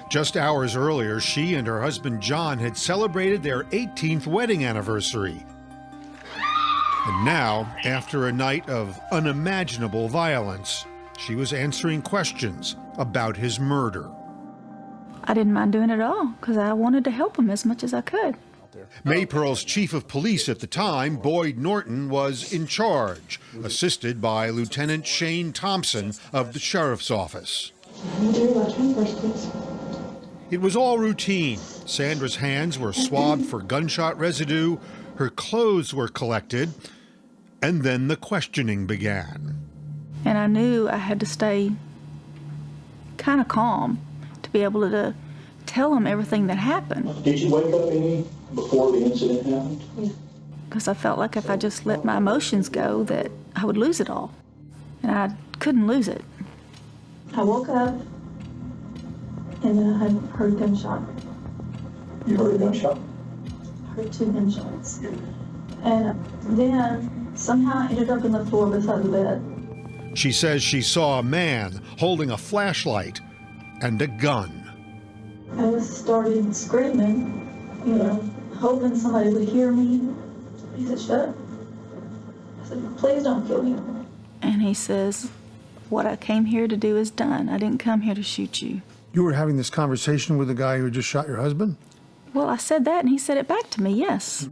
S20: Just hours earlier, she and her husband John had celebrated their 18th wedding anniversary. And now, after a night of unimaginable violence, she was answering questions about his murder.
S1: I didn't mind doing it at all because I wanted to help him as much as I could.
S20: Maypearl's chief of police at the time, Boyd Norton, was in charge, assisted by Lieutenant Shane Thompson of the sheriff's office. It was all routine. Sandra's hands were swabbed for gunshot residue, her clothes were collected, and then the questioning began.
S1: And I knew I had to stay kind of calm to be able to tell him everything that happened.
S17: Did you wake up any before the incident happened?
S1: Yeah. Because I felt like if I just let my emotions go, that I would lose it all. And I couldn't lose it.
S11: I woke up, and then I heard a gunshot.
S17: You heard a gunshot?
S11: I heard 2 gunshots. And then somehow I ended up in the floor beside the bed.
S20: She says she saw a man holding a flashlight and a gun.
S11: I just started screaming, hoping somebody would hear me. He said, "Shut up." I said, "Please don't kill me."
S1: And he says, "What I came here to do is done. I didn't come here to shoot you."
S22: You were having this conversation with the guy who just shot your husband?
S1: Well, I said that, and he said it back to me, yes.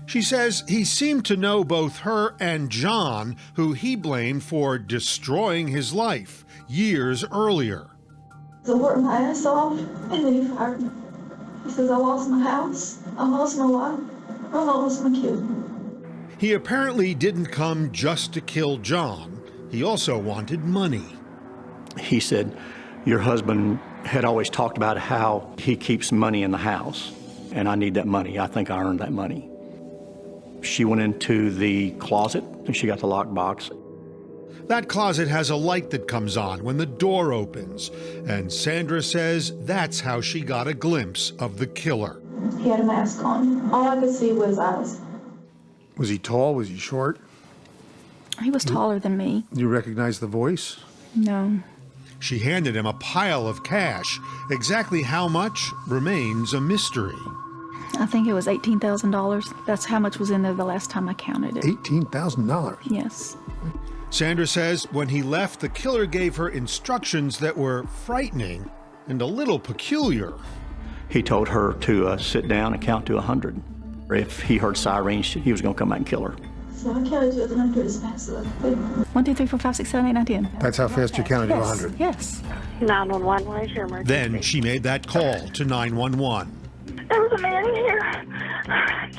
S20: She says he seemed to know both her and John, who he blamed for destroying his life years earlier.
S11: So I worked my ass off, and then he fired me. He says, "I lost my house, I lost my wife, I lost my kid."
S20: He apparently didn't come just to kill John. He also wanted money.
S17: He said, your husband had always talked about how he keeps money in the house, and I need that money. I think I earned that money. She went into the closet and she got the lockbox.
S20: That closet has a light that comes on when the door opens, and Sandra says that's how she got a glimpse of the killer.
S11: He had a mask on. All I could see was his eyes.
S2: Was he tall? Was he short?
S1: He was taller than me.
S2: You recognize the voice?
S1: No.
S20: She handed him a pile of cash. Exactly how much remains a mystery.
S1: I think it was $18,000. That's how much was in there the last time I counted it.
S2: $18,000?
S1: Yes.
S20: Sandra says when he left, the killer gave her instructions that were frightening and a little peculiar.
S17: He told her to sit down and count to 100. If he heard sirens, he was going to come back and kill her.
S11: So I counted to 100 as fast as I could.
S1: 1, 2, 3, 4, 5, 6, 7, 8, 9, 10.
S2: That's how fast you counted to 100?
S1: Yes.
S16: 911, what is your emergency?
S20: Then she made that call to 911.
S16: There was a man here. I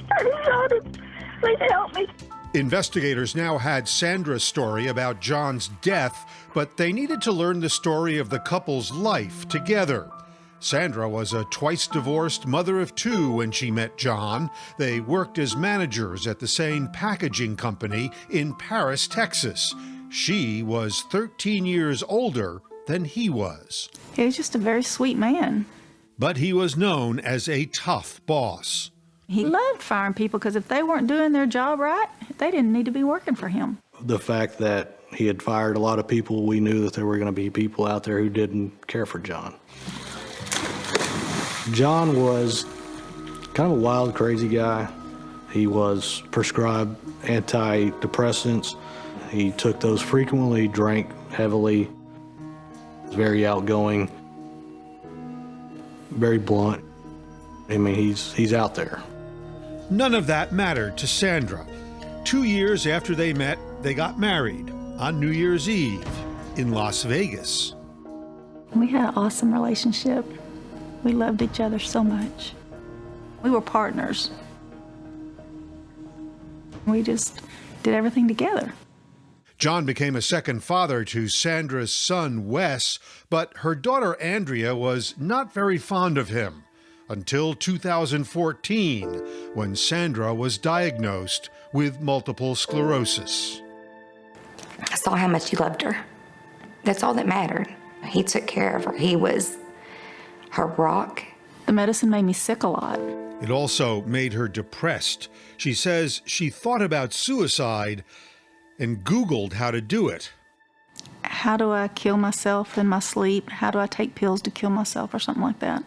S16: shot him. Please help me.
S20: Investigators now had Sandra's story about John's death, but they needed to learn the story of the couple's life together. Sandra was a twice-divorced mother of 2 when she met John. They worked as managers at the same packaging company in Paris, Texas. She was 13 years older than he was.
S1: He was just a very sweet man.
S20: But he was known as a tough boss.
S1: He loved firing people because if they weren't doing their job right, they didn't need to be working for him.
S19: The fact that he had fired a lot of people, we knew that there were going to be people out there who didn't care for John. John was kind of a wild, crazy guy. He was prescribed antidepressants. He took those frequently, drank heavily, was very outgoing, very blunt. I mean, he's out there.
S20: None of that mattered to Sandra. 2 years after they met, they got married on New Year's Eve in Las Vegas.
S1: We had an awesome relationship. We loved each other so much. We were partners. We just did everything together.
S20: John became a second father to Sandra's son, Wes, but her daughter, Andrea, was not very fond of him until 2014, when Sandra was diagnosed with multiple sclerosis.
S6: I saw how much he loved her. That's all that mattered. He took care of her. He was her rock.
S1: The medicine made me sick a lot.
S20: It also made her depressed. She says she thought about suicide and Googled how to do it.
S1: How do I kill myself in my sleep? How do I take pills to kill myself or something like that?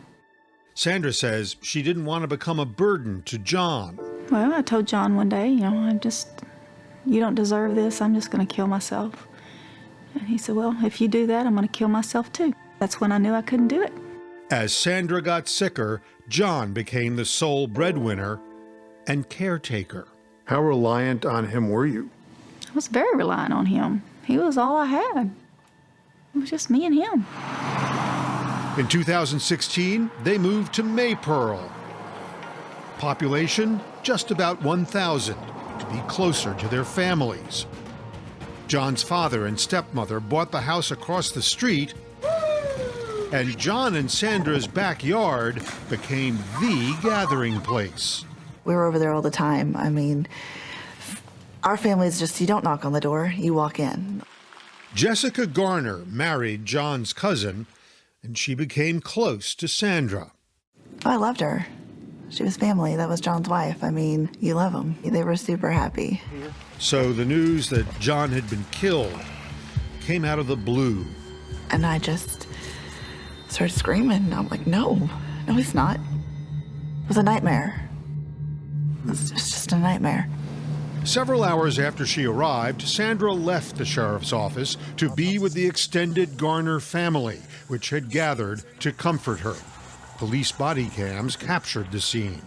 S20: Sandra says she didn't want to become a burden to John.
S1: Well, I told John one day, you don't deserve this. I'm just going to kill myself. And he said, well, if you do that, I'm going to kill myself too. That's when I knew I couldn't do it.
S20: As Sandra got sicker, John became the sole breadwinner and caretaker.
S2: How reliant on him were you?
S1: I was very reliant on him. He was all I had. It was just me and him.
S20: In 2016, they moved to Maypearl. Population, just about 1,000, to be closer to their families. John's father and stepmother bought the house across the street, and John and Sandra's backyard became the gathering place.
S8: We were over there all the time. I mean, our family is just, you don't knock on the door, you walk in.
S20: Jessica Garner married John's cousin, and she became close to Sandra.
S8: Oh, I loved her. She was family. That was John's wife. I mean, you love them. They were super happy.
S20: So the news that John had been killed came out of the blue.
S8: And I just started screaming. I'm like, no, he's not. It was a nightmare. It was just a nightmare.
S20: Several hours after she arrived, Sandra left the sheriff's office to be with the extended Garner family, which had gathered to comfort her. Police body cams captured the scene.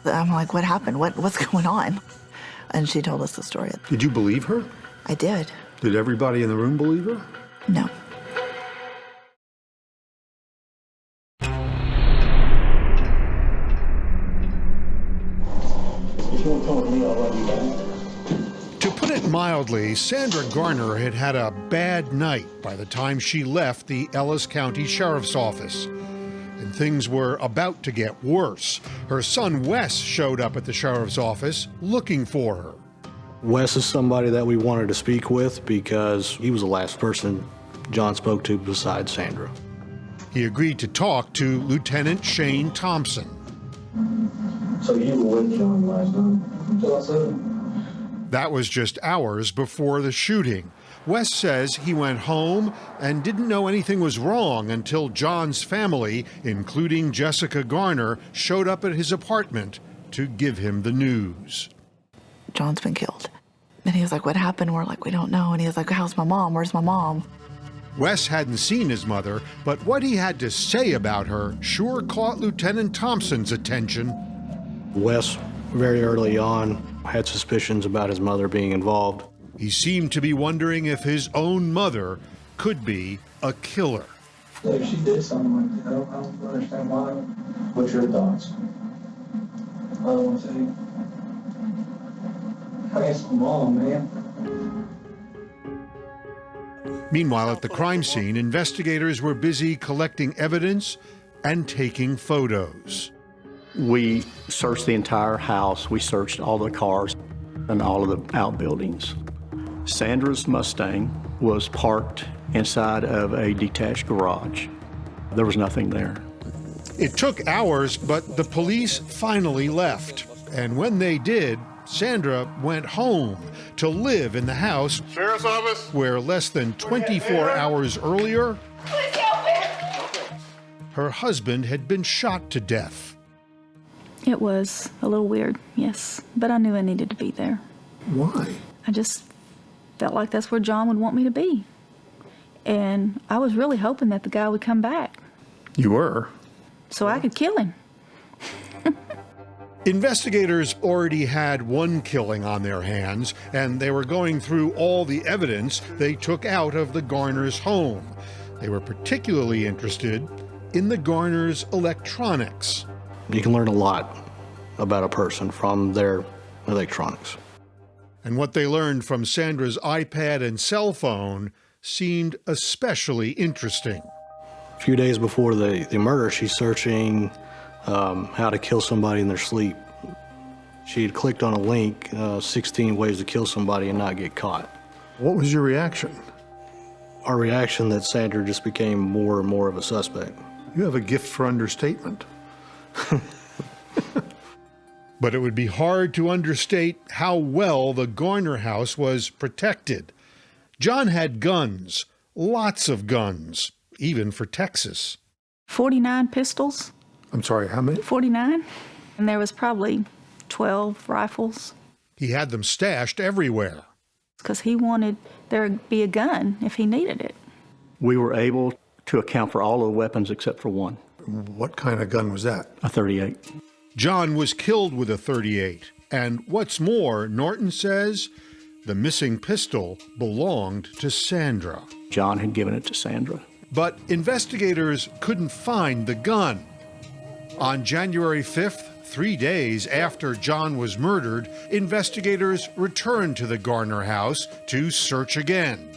S8: I'm like, what happened? What's going on? And she told us the story.
S2: Did you believe her?
S8: I did.
S2: Did everybody in the room believe her?
S8: No.
S20: To put it mildly, Sandra Garner had had a bad night by the time she left the Ellis County Sheriff's Office. And things were about to get worse. Her son Wes showed up at the sheriff's office looking for her.
S19: Wes is somebody that we wanted to speak with because he was the last person John spoke to besides Sandra.
S20: He agreed to talk to Lieutenant Shane Thompson.
S11: So you were with John last night until I said
S20: That was just hours before the shooting. Wes says he went home and didn't know anything was wrong until John's family, including Jessica Garner, showed up at his apartment to give him the news.
S8: John's been killed. And he was like, what happened? We're like, we don't know. And he was like, how's my mom? Where's my mom?
S20: Wes hadn't seen his mother, but what he had to say about her sure caught Lieutenant Thompson's attention.
S19: Wes, very early on, had suspicions about his mother being involved.
S20: He seemed to be wondering if his own mother could be a killer.
S11: So if she did something like that, I don't understand why. What's your thoughts? I don't want to say. I guess my mom, man.
S20: Meanwhile, at the crime scene, investigators were busy collecting evidence and taking photos.
S17: We searched the entire house. We searched all the cars and all of the outbuildings. Sandra's Mustang was parked inside of a detached garage. There was nothing there.
S20: It took hours, but the police finally left. And when they did, Sandra went home to live in the house
S18: Sheriff's office,
S20: where less than 24 hours earlier, her husband had been shot to death.
S1: It was a little weird, yes, but I knew I needed to be there.
S2: Why?
S1: I just felt like that's where John would want me to be. And I was really hoping that the guy would come back
S2: You were?
S1: so I could kill him.
S20: Investigators already had one killing on their hands, and they were going through all the evidence they took out of the Garner's home. They were particularly interested in the Garner's electronics.
S19: You can learn a lot about a person from their electronics.
S20: And what they learned from Sandra's iPad and cell phone seemed especially interesting.
S19: A few days before the murder, she's searching how to kill somebody in their sleep. She had clicked on a link, 16 ways to kill somebody and not get caught.
S2: What was your reaction?
S19: Our reaction that Sandra just became more and more of a suspect.
S2: You have a gift for understatement.
S20: But it would be hard to understate how well the Garner house was protected. John had guns, lots of guns, even for Texas.
S1: 49 pistols.
S2: I'm sorry, how many?
S1: 49. And there was probably 12 rifles.
S20: He had them stashed everywhere.
S1: Because he wanted there to be a gun if he needed it.
S17: We were able to account for all of the weapons except for one.
S2: What kind of gun was that?
S17: A .38.
S20: John was killed with a .38. And what's more, Norton says, the missing pistol belonged to Sandra.
S17: John had given it to Sandra.
S20: But investigators couldn't find the gun. On January 5th, 3 days after John was murdered, investigators returned to the Garner house to search again.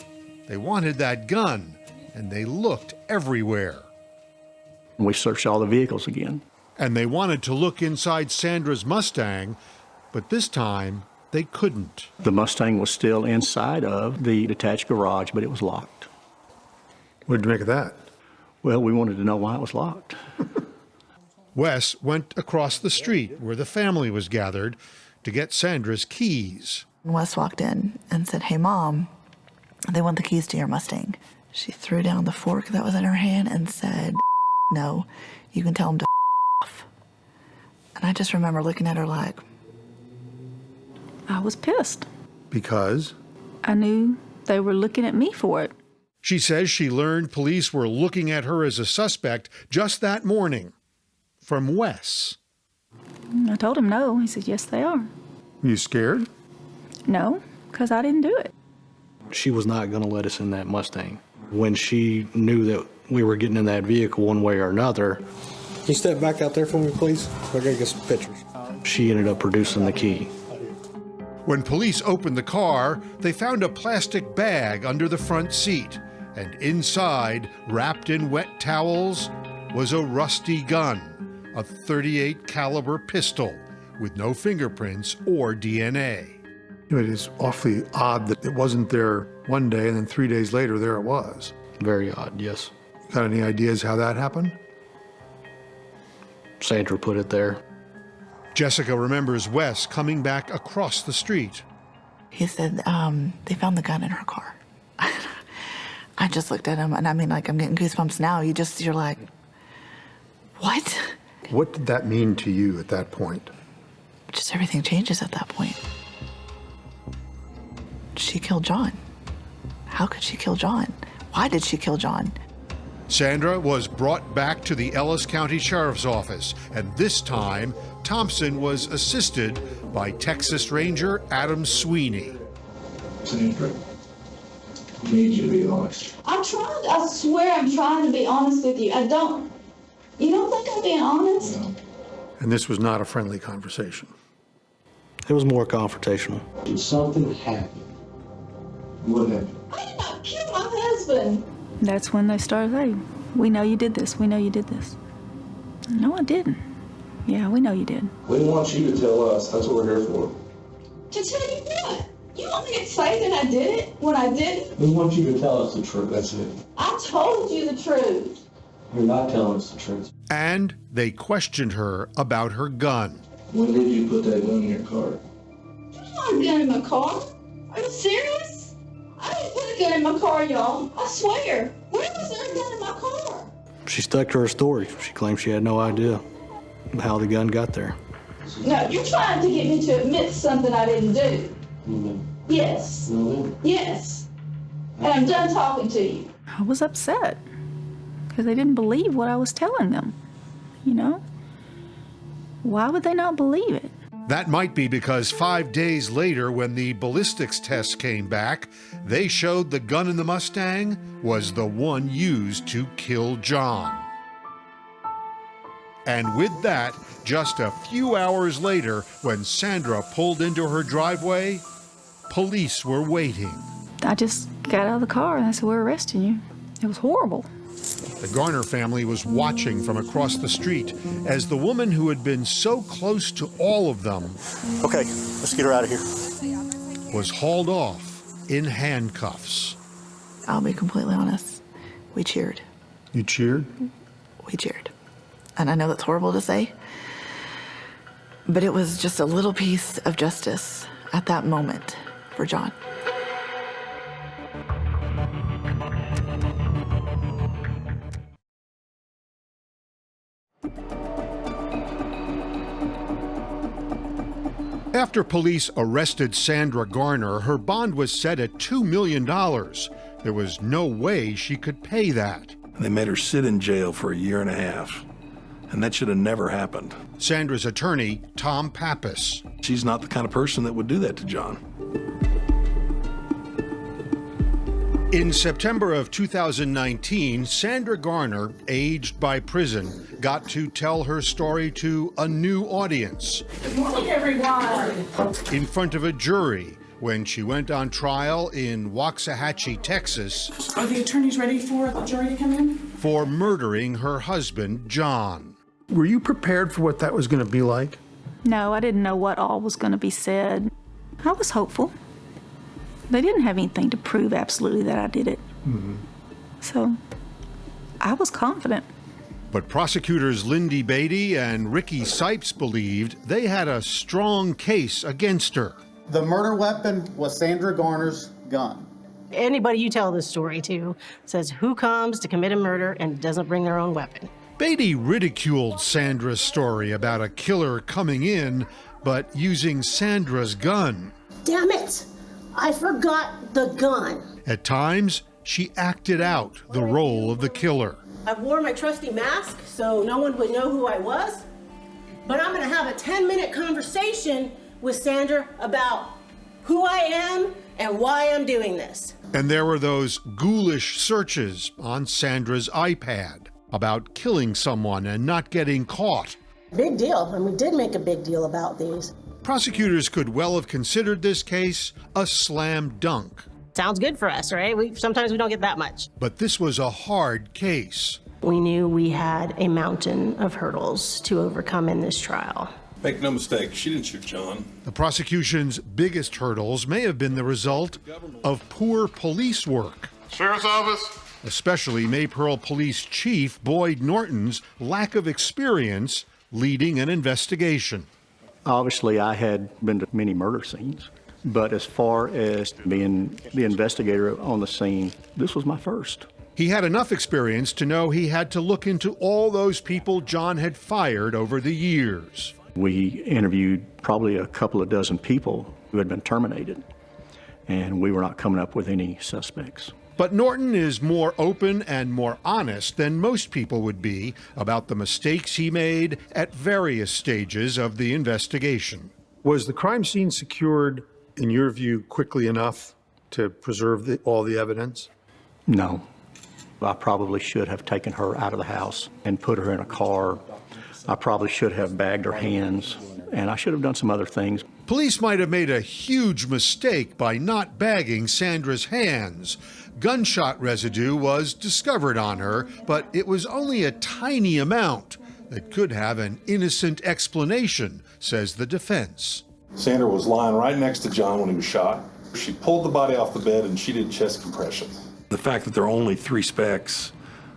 S20: They wanted that gun, and they looked everywhere.
S17: We searched all the vehicles again.
S20: And they wanted to look inside Sandra's Mustang, but this time they couldn't.
S17: The Mustang was still inside of the detached garage, but it was locked.
S2: What did you make of that?
S17: Well, we wanted to know why it was locked.
S20: Wes went across the street where the family was gathered to get Sandra's keys.
S8: Wes walked in and said, hey, Mom, they want the keys to your Mustang. She threw down the fork that was in her hand and said, no, you can tell them to off. And I just remember looking at her like...
S1: I was pissed.
S2: Because?
S1: I knew they were looking at me for it.
S20: She says she learned police were looking at her as a suspect just that morning. From Wes.
S1: I told him no. He said, yes, they are.
S2: You scared?
S1: No, because I didn't do it.
S19: She was not going to let us in that Mustang. When she knew that we were getting in that vehicle one way or another...
S9: Can you step back out there for me, please? I gotta get some pictures.
S19: She ended up producing the key.
S20: When police opened the car, they found a plastic bag under the front seat. And inside, wrapped in wet towels, was a rusty gun. A .38 caliber pistol with no fingerprints or DNA.
S2: It is awfully odd that it wasn't there one day and then 3 days later there it was.
S19: Very odd, yes.
S2: Got any ideas how that happened?
S19: Sandra put it there.
S20: Jessica remembers Wes coming back across the street.
S8: He said they found the gun in her car. I just looked at him, and I mean, like, I'm getting goosebumps now. You're like, what?
S2: What did that mean to you at that point?
S8: Just everything changes at that point. She killed John. How could she kill John? Why did she kill John?
S20: Sandra was brought back to the Ellis County Sheriff's Office, and this time, Thompson was assisted by Texas Ranger Adam Sweeney.
S4: Sandra, I need you to be honest.
S11: I swear I'm trying to be honest with you. You don't think I'm being honest?
S4: No.
S2: And this was not a friendly conversation.
S19: It was more confrontational.
S4: Did something happen? What happened?
S11: I did not kill my husband.
S1: That's when they started saying, we know you did this, we know you did this. No, I didn't. Yeah, we know you did.
S4: We want you to tell us. That's what we're here for.
S11: To tell you what? You want me to say that I did it when I didn't?
S4: We want you to tell us the truth. That's it.
S11: I told you the truth.
S4: You're not telling us the truth.
S20: And they questioned her about her gun.
S4: When did you put that gun in your car?
S11: There's not a gun in my car. Are you serious? I didn't put a gun in my car, y'all. I swear. Where was there a gun in my car?
S19: She stuck to her story. She claimed she had no idea how the gun got there.
S11: No, you're trying to get me to admit something I didn't do.
S4: No.
S11: Yes.
S4: No.
S11: Yes. And I'm done talking to you.
S1: I was upset because they didn't believe what I was telling them, you know? Why would they not believe it?
S20: That might be because 5 days later, when the ballistics test came back, they showed the gun in the Mustang was the one used to kill John. And with that, just a few hours later, when Sandra pulled into her driveway, police were waiting.
S1: I just got out of the car and I said, we're arresting you. It was horrible.
S20: The Garner family was watching from across the street as the woman who had been so close to all of them,
S12: okay, let's get her out of here,
S20: was hauled off in handcuffs.
S8: I'll be completely honest. We cheered.
S2: You cheered?
S8: We cheered. And I know that's horrible to say, but it was just a little piece of justice at that moment for John.
S20: After police arrested Sandra Garner, her bond was set at $2 million. There was no way she could pay that.
S12: They made her sit in jail for a year and a half, and that should have never happened.
S20: Sandra's attorney, Tom Pappas.
S12: She's not the kind of person that would do that to John.
S20: In September of 2019, Sandra Garner, aged by prison, got to tell her story to a new audience.
S11: Good morning, everyone.
S20: In front of a jury when she went on trial in Waxahachie, Texas.
S13: Are the attorneys ready for the jury to come in?
S20: For murdering her husband, John.
S2: Were you prepared for what that was going to be like?
S1: No, I didn't know what all was going to be said. I was hopeful. They didn't have anything to prove absolutely that I did it.
S2: Mm-hmm.
S1: So I was confident.
S20: But prosecutors Lindy Beatty and Ricky Sipes believed they had a strong case against her.
S23: The murder weapon was Sandra Garner's gun.
S24: Anybody you tell this story to says who comes to commit a murder and doesn't bring their own weapon.
S20: Beatty ridiculed Sandra's story about a killer coming in, but using Sandra's gun.
S24: Damn it! I forgot the gun.
S20: At times, she acted out the role of the killer.
S24: I wore my trusty mask so no one would know who I was, but I'm gonna have a 10-minute conversation with Sandra about who I am and why I'm doing this.
S20: And there were those ghoulish searches on Sandra's iPad about killing someone and not getting caught.
S24: Big deal, and we did make a big deal about these.
S20: Prosecutors could well have considered this case a slam dunk.
S24: Sounds good for us, right? Sometimes we don't get that much.
S20: But this was a hard case.
S24: We knew we had a mountain of hurdles to overcome in this trial.
S12: Make no mistake, she didn't shoot John.
S20: The prosecution's biggest hurdles may have been the result of poor police work.
S18: Sheriff's Office.
S20: Especially Maypearl Police Chief Boyd Norton's lack of experience leading an investigation.
S17: Obviously, I had been to many murder scenes, but as far as being the investigator on the scene, this was my first.
S20: He had enough experience to know he had to look into all those people John had fired over the years.
S17: We interviewed probably a couple of dozen people who had been terminated, and we were not coming up with any suspects.
S20: But Norton is more open and more honest than most people would be about the mistakes he made at various stages of the investigation. Was the crime scene secured, in your view, quickly enough to preserve all the evidence?
S17: No. I probably should have taken her out of the house and put her in a car. I probably should have bagged her hands, and I should have done some other things.
S20: Police might have made a huge mistake by not bagging Sandra's hands. Gunshot residue was discovered on her, but it was only a tiny amount that could have an innocent explanation, says the defense.
S12: Sandra was lying right next to John when he was shot. She pulled the body off the bed and she did chest compression. The fact that there are only 3 specks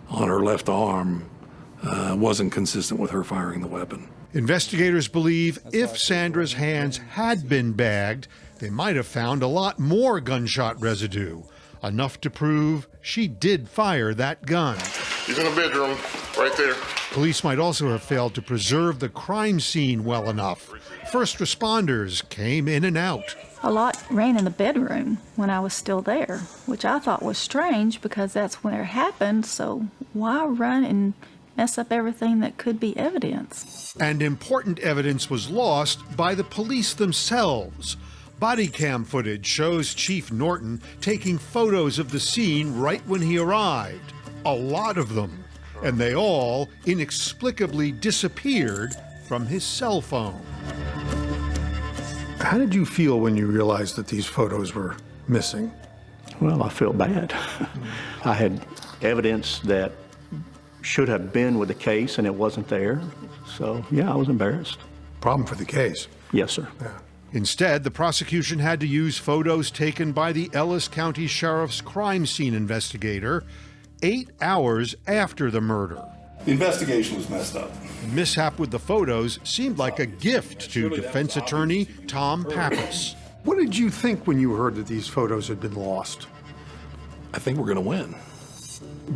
S12: on her left arm wasn't consistent with her firing the weapon.
S20: Investigators believe if Sandra's hands had been bagged, they might have found a lot more gunshot residue, enough to prove she did fire that gun.
S18: He's in the bedroom, right there.
S20: Police might also have failed to preserve the crime scene well enough. First responders came in and out.
S1: A lot ran in the bedroom when I was still there, which I thought was strange because that's where it happened, so why run and mess up everything that could be evidence?
S20: And important evidence was lost by the police themselves. Body cam footage shows Chief Norton taking photos of the scene right when he arrived. A lot of them. And they all inexplicably disappeared from his cell phone. How did you feel when you realized that these photos were missing?
S17: Well, I felt bad. I had evidence that should have been with the case, and it wasn't there. So, yeah, I was embarrassed.
S20: Problem for the case.
S17: Yes, sir.
S20: Yeah. Instead, the prosecution had to use photos taken by the Ellis County Sheriff's crime scene investigator 8 hours after the murder.
S12: The investigation was messed up.
S20: The mishap with the photos seemed like a gift to defense attorney Tom Pappas. What did you think when you heard that these photos had been lost?
S12: I think we're going to win.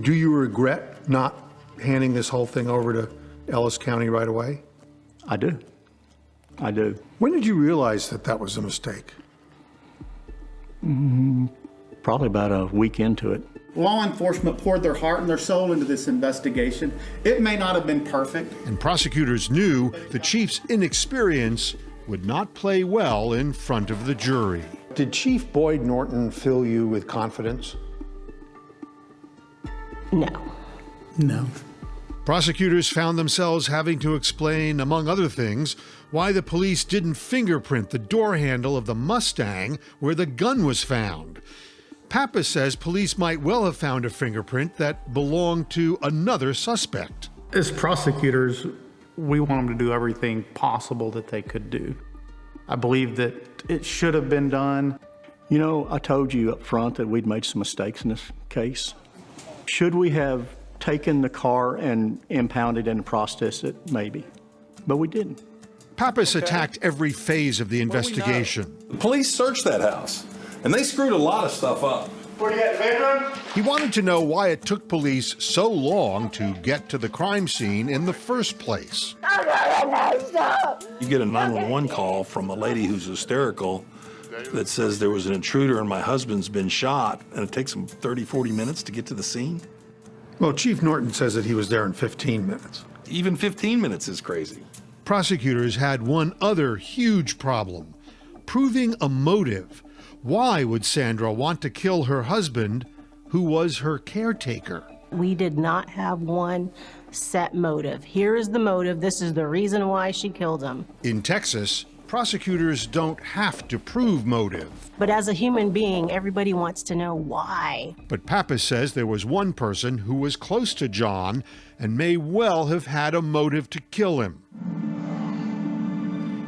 S20: Do you regret not handing this whole thing over to Ellis County right away?
S17: I do. I do.
S20: When did you realize that that was a mistake?
S17: Probably about a week into it.
S23: Law enforcement poured their heart and their soul into this investigation. It may not have been perfect.
S20: And prosecutors knew the chief's inexperience would not play well in front of the jury. Did Chief Boyd Norton fill you with confidence?
S24: No.
S19: No.
S20: Prosecutors found themselves having to explain, among other things, why the police didn't fingerprint the door handle of the Mustang where the gun was found. Pappas says police might well have found a fingerprint that belonged to another suspect.
S3: As prosecutors, we want them to do everything possible that they could do. I believe that it should have been done.
S17: You know, I told you up front that we'd made some mistakes in this case. Should we have taken the car and impounded and processed it? Maybe. But we didn't.
S20: Pappas attacked every phase of the investigation.
S12: The police searched that house, and they screwed a lot of stuff up.
S23: What do you got, bedroom?
S20: He wanted to know why it took police so long to get to the crime scene in the first place.
S12: You get a 911 call from a lady who's hysterical that says there was an intruder and my husband's been shot, and it takes them 30, 40 minutes to get to the scene.
S20: Well, Chief Norton says that he was there in 15 minutes.
S12: Even 15 minutes is crazy.
S20: Prosecutors had one other huge problem: proving a motive. Why would Sandra want to kill her husband, who was her caretaker?
S24: We did not have one set motive. Here is the motive. This is the reason why she killed him.
S20: In Texas, prosecutors don't have to prove motive.
S24: But as a human being, everybody wants to know why.
S20: But Pappas says there was one person who was close to John and may well have had a motive to kill him.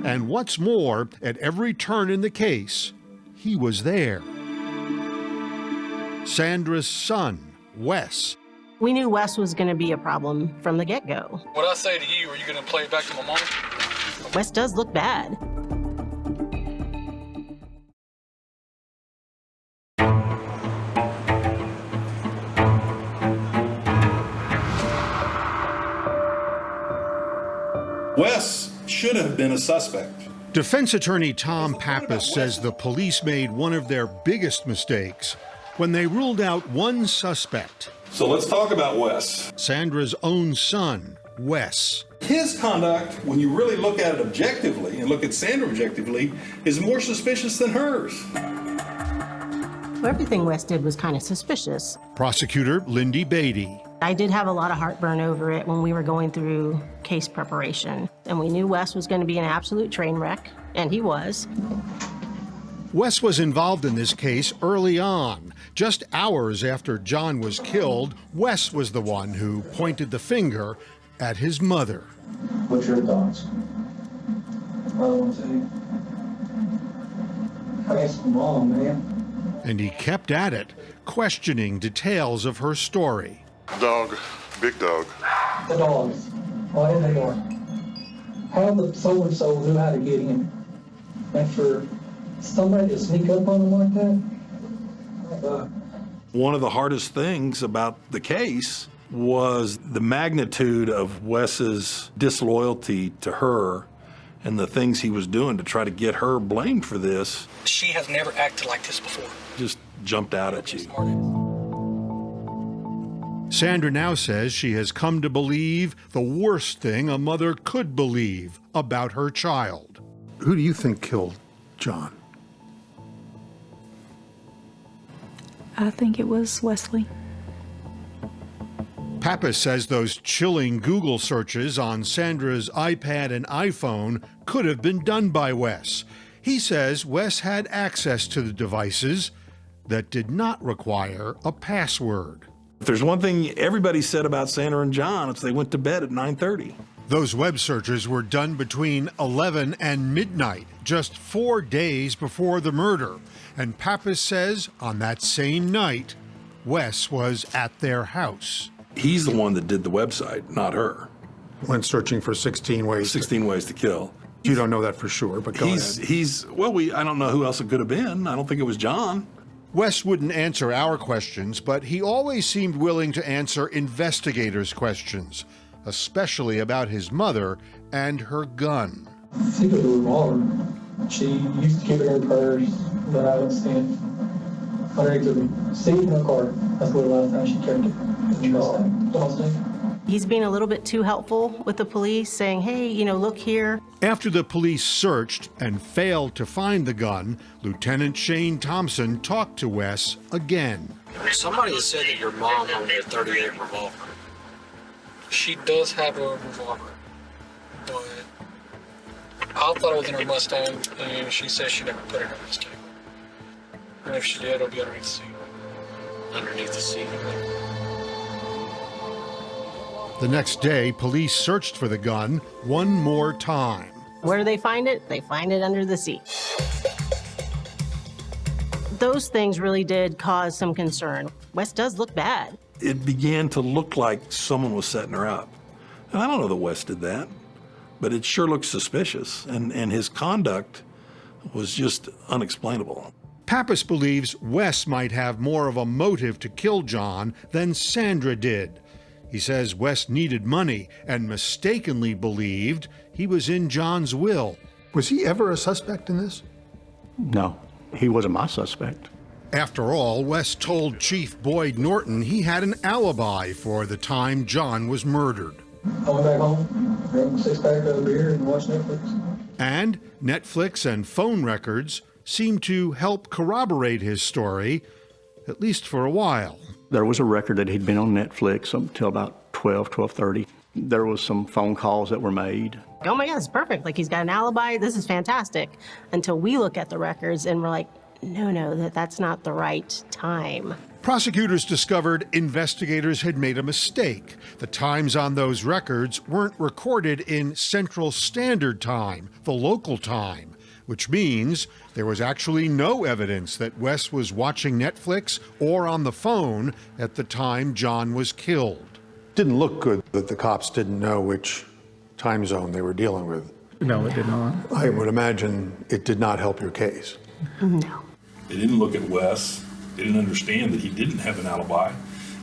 S20: And what's more, at every turn in the case, he was there. Sandra's son, Wes.
S24: We knew Wes was going to be a problem from the get-go.
S5: What I say to you, are you going to play it back to my mom?
S24: Wes does look bad.
S12: Wes should have been a suspect.
S20: Defense attorney Tom Pappas says the police made one of their biggest mistakes when they ruled out one suspect.
S12: So let's talk about Wes.
S20: Sandra's own son, Wes.
S12: His conduct, when you really look at it objectively and look at Sandra objectively, is more suspicious than hers.
S24: Everything Wes did was kind of suspicious.
S20: Prosecutor Lindy Beatty.
S24: I did have a lot of heartburn over it when we were going through case preparation. And we knew Wes was going to be an absolute train wreck, and he was.
S20: Wes was involved in this case early on. Just hours after John was killed, Wes was the one who pointed the finger at his mother.
S4: What's your thoughts? I don't want to say. I asked Mom, man.
S20: And he kept at it, questioning details of her story.
S18: Dog, big dog.
S4: The dogs. Why they are. How the so-and-so knew how to get in. And for somebody to sneak up on them like that?
S12: One of the hardest things about the case was the magnitude of Wes's disloyalty to her and the things he was doing to try to get her blamed for this.
S5: She has never acted like this before.
S12: Just jumped out at you.
S20: Sandra now says she has come to believe the worst thing a mother could believe about her child.
S2: Who do you think killed John?
S1: I think it was Wesley.
S20: Pappas says those chilling Google searches on Sandra's iPad and iPhone could have been done by Wes. He says Wes had access to the devices that did not require a password.
S12: If there's one thing everybody said about Sandra and John, it's they went to bed at 9:30.
S20: Those web searches were done between 11 and midnight, just 4 days before the murder. And Pappas says on that same night, Wes was at their house.
S12: He's the one that did the website, not her.
S2: Went searching for 16 ways.
S12: 16 ways to kill.
S2: You don't know that for sure, but go ahead.
S12: I don't know who else it could have been. I don't think it was John.
S20: Wes wouldn't answer our questions, but he always seemed willing to answer investigators' questions, especially about his mother and her gun.
S4: I think it was a revolver. She used to keep it in her purse, but I would see it underneath the seat in her car. That's the last time she kept it.
S24: He's being a little bit too helpful with the police, saying, hey, look here.
S20: After the police searched and failed to find the gun, Lieutenant Shane Thompson talked to Wes again.
S5: Somebody has said that your mom owned a .38 revolver. She does have a revolver, but I thought it was in her Mustang, and she says she never put it in her Mustang. And if she did, it'll be underneath the seat. Underneath the seat.
S20: The next day, police searched for the gun one more time.
S24: Where do they find it? They find it under the seat. Those things really did cause some concern. Wes does look bad.
S12: It began to look like someone was setting her up. And I don't know that Wes did that, but it sure looked suspicious. And his conduct was just unexplainable.
S20: Pappas believes Wes might have more of a motive to kill John than Sandra did. He says Wes needed money and mistakenly believed he was in John's will.
S2: Was he ever a suspect in this?
S17: No, he wasn't my suspect.
S20: After all, Wes told Chief Boyd Norton he had an alibi for the time John was murdered.
S4: I went back home, drank a six-pack of beer, and watched Netflix.
S20: And Netflix and phone records seemed to help corroborate his story, at least for a while.
S17: There was a record that he'd been on Netflix until about 12:30. There was some phone calls that were made.
S24: Oh my God, it's perfect. Like, he's got an alibi. This is fantastic. Until we look at the records and we're like, no, that's not the right time.
S20: Prosecutors discovered investigators had made a mistake. The times on those records weren't recorded in Central Standard Time, the local time, which means there was actually no evidence that Wes was watching Netflix or on the phone at the time John was killed.
S2: Didn't look good that the cops didn't know which time zone they were dealing with.
S3: No, it did not.
S2: I would imagine it did not help your case.
S24: No.
S12: They didn't look at Wes. They didn't understand that he didn't have an alibi.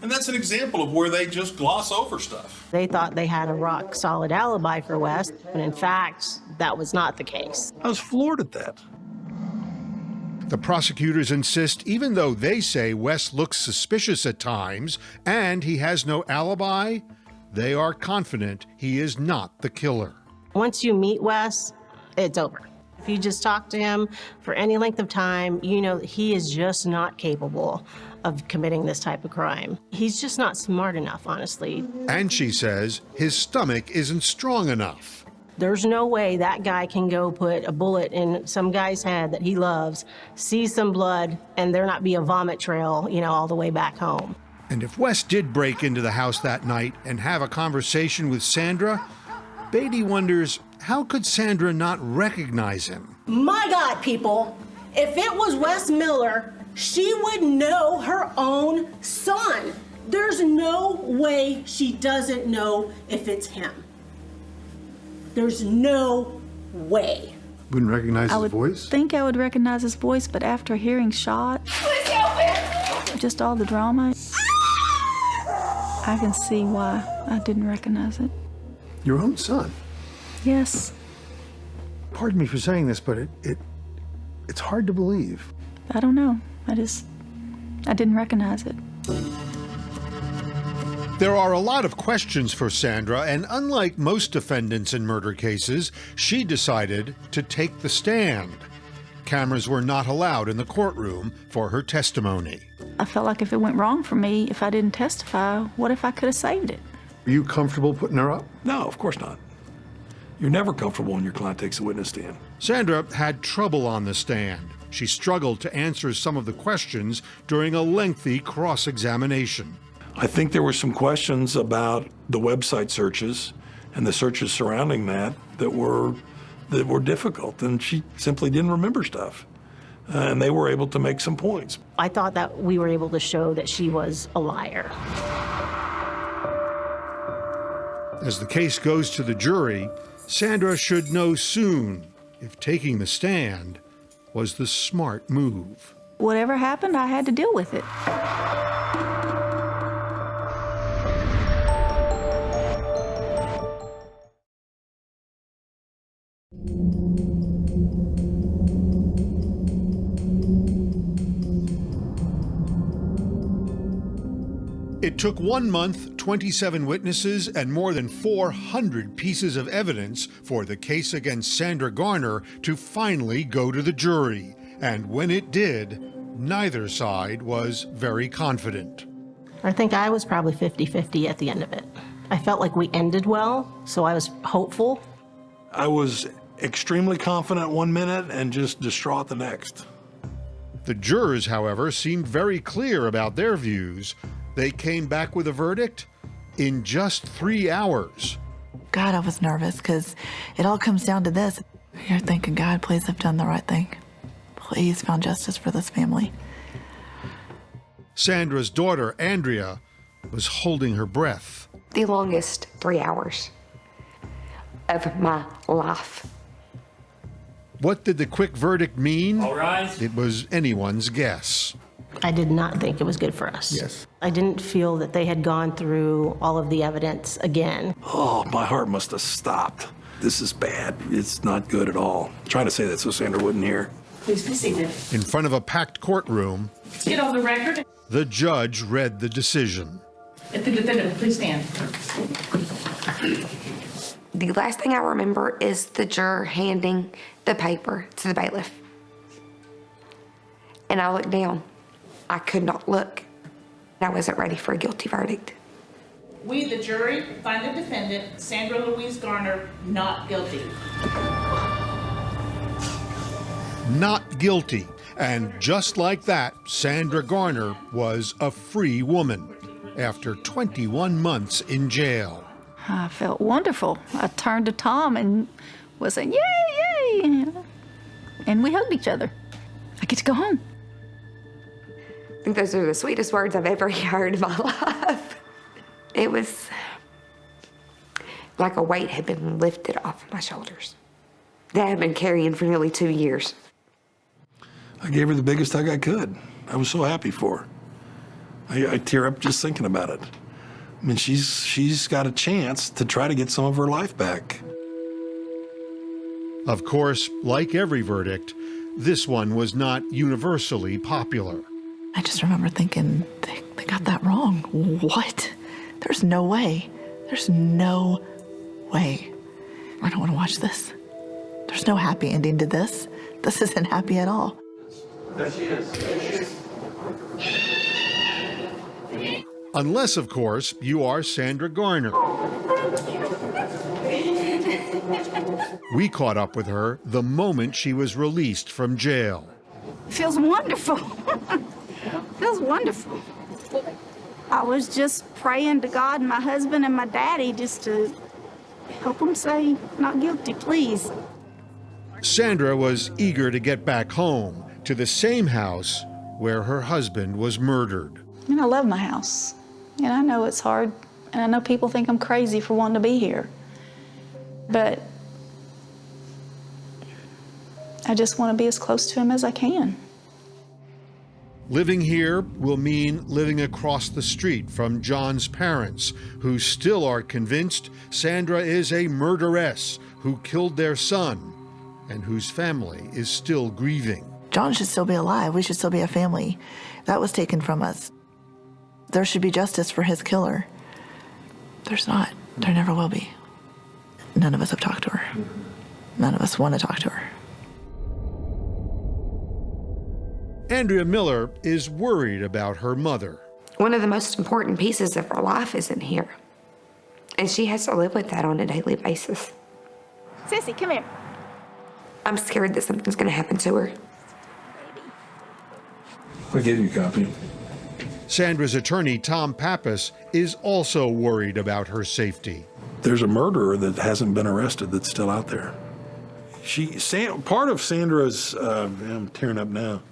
S12: And that's an example of where they just gloss over stuff.
S24: They thought they had a rock solid alibi for Wes, but in fact, that was not the case.
S12: I was floored at that.
S20: The prosecutors insist even though they say Wes looks suspicious at times and he has no alibi, they are confident he is not the killer.
S24: Once you meet Wes, it's over. If you just talk to him for any length of time, you know he is just not capable of committing this type of crime. He's just not smart enough, honestly.
S20: And she says his stomach isn't strong enough.
S24: There's no way that guy can go put a bullet in some guy's head that he loves, see some blood, and there not be a vomit trail, you know, all the way back home.
S20: And if Wes did break into the house that night and have a conversation with Sandra, Beatty wonders, how could Sandra not recognize him?
S24: My God, people, if it was Wes Miller, she would know her own son. There's no way she doesn't know if it's him. There's no way.
S2: Wouldn't recognize his voice?
S1: I think I would recognize his voice, but after hearing shot, just all the drama, I can see why I didn't recognize it.
S2: Your own son?
S1: Yes.
S2: Pardon me for saying this, but it's hard to believe.
S1: I don't know. I didn't recognize it.
S20: There are a lot of questions for Sandra, and unlike most defendants in murder cases, she decided to take the stand. Cameras were not allowed in the courtroom for her testimony.
S1: I felt like if it went wrong for me, if I didn't testify, what if I could have saved it?
S2: Were you comfortable putting her up?
S12: No, of course not. You're never comfortable when your client takes a witness stand.
S20: Sandra had trouble on the stand. She struggled to answer some of the questions during a lengthy cross-examination.
S12: I think there were some questions about the website searches and the searches surrounding that were difficult, and she simply didn't remember stuff. And they were able to make some points.
S24: I thought that we were able to show that she was a liar.
S20: As the case goes to the jury, Sandra should know soon if taking the stand was the smart move.
S1: Whatever happened, I had to deal with it.
S20: It took 1 month, 27 witnesses, and more than 400 pieces of evidence for the case against Sandra Garner to finally go to the jury. And when it did, neither side was very confident.
S24: I think I was probably 50-50 at the end of it. I felt like we ended well, so I was hopeful.
S12: I was extremely confident 1 minute and just distraught the next.
S20: The jurors, however, seemed very clear about their views. They came back with a verdict in just 3 hours.
S8: God, I was nervous because it all comes down to this. You're thinking, God, please have done the right thing. Please found justice for this family.
S20: Sandra's daughter, Andrea, was holding her breath.
S6: The longest 3 hours of my life.
S20: What did the quick verdict mean?
S10: All rise.
S20: It was anyone's guess.
S24: I did not think it was good for us.
S20: Yes.
S24: I didn't feel that they had gone through all of the evidence again.
S12: Oh, my heart must have stopped. This is bad. It's not good at all. I'm trying to say that so Sandra wouldn't hear.
S13: Please be seated.
S20: In front of a packed courtroom,
S13: Get on the record.
S20: the judge read the decision.
S13: If the defendant, please stand.
S6: The last thing I remember is the juror handing the paper to the bailiff. And I looked down. I could not look. I wasn't ready for a guilty verdict.
S13: We, the jury, find the defendant, Sandra Louise Garner, not guilty.
S20: Not guilty. And just like that, Sandra Garner was a free woman after 21 months in jail.
S1: I felt wonderful. I turned to Tom and was saying, yay, yay. And we hugged each other. I get to go home.
S6: I think those are the sweetest words I've ever heard in my life. It was like a weight had been lifted off my shoulders that I had been carrying for nearly 2 years.
S12: I gave her the biggest hug I could. I was so happy for her. I tear up just thinking about it. I mean, she's got a chance to try to get some of her life back.
S20: Of course, like every verdict, this one was not universally popular.
S8: I just remember thinking, they got that wrong. What? There's no way. There's no way. I don't want to watch this. There's no happy ending to this. This isn't happy at all.
S12: There she is. There she is.
S20: Unless, of course, you are Sandra Garner. We caught up with her the moment she was released from jail.
S10: Feels wonderful. Feels wonderful. I was just praying to God and my husband and my daddy just to help them say not guilty, please.
S20: Sandra was eager to get back home to the same house where her husband was murdered.
S1: I mean, I love my house. And I know it's hard. And I know people think I'm crazy for wanting to be here. But I just want to be as close to him as I can.
S20: Living here will mean living across the street from John's parents, who still are convinced Sandra is a murderess who killed their son and whose family is still grieving.
S8: John should still be alive. We should still be a family. That was taken from us. There should be justice for his killer. There's not. There never will be. None of us have talked to her. None of us want to talk to her.
S20: Andrea Miller is worried about her mother.
S6: One of the most important pieces of her life isn't here. And she has to live with that on a daily basis.
S10: Sissy, come here.
S6: I'm scared that something's going to happen to her.
S12: I gave you a copy.
S20: Sandra's attorney, Tom Pappas, is also worried about her safety.
S12: There's a murderer that hasn't been arrested that's still out there. Part of Sandra's, I'm tearing up now.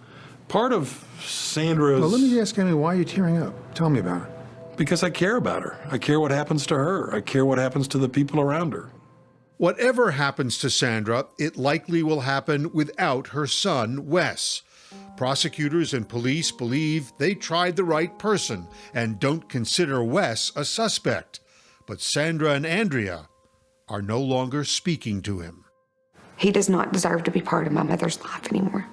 S12: Part of Sandra's...
S2: Well, let me ask Amy, why are you tearing up? Tell me about it.
S12: Because I care about her. I care what happens to her. I care what happens to the people around her.
S20: Whatever happens to Sandra, it likely will happen without her son, Wes. Prosecutors and police believe they tried the right person and don't consider Wes a suspect. But Sandra and Andrea are no longer speaking to him.
S6: He does not deserve to be part of my mother's life anymore.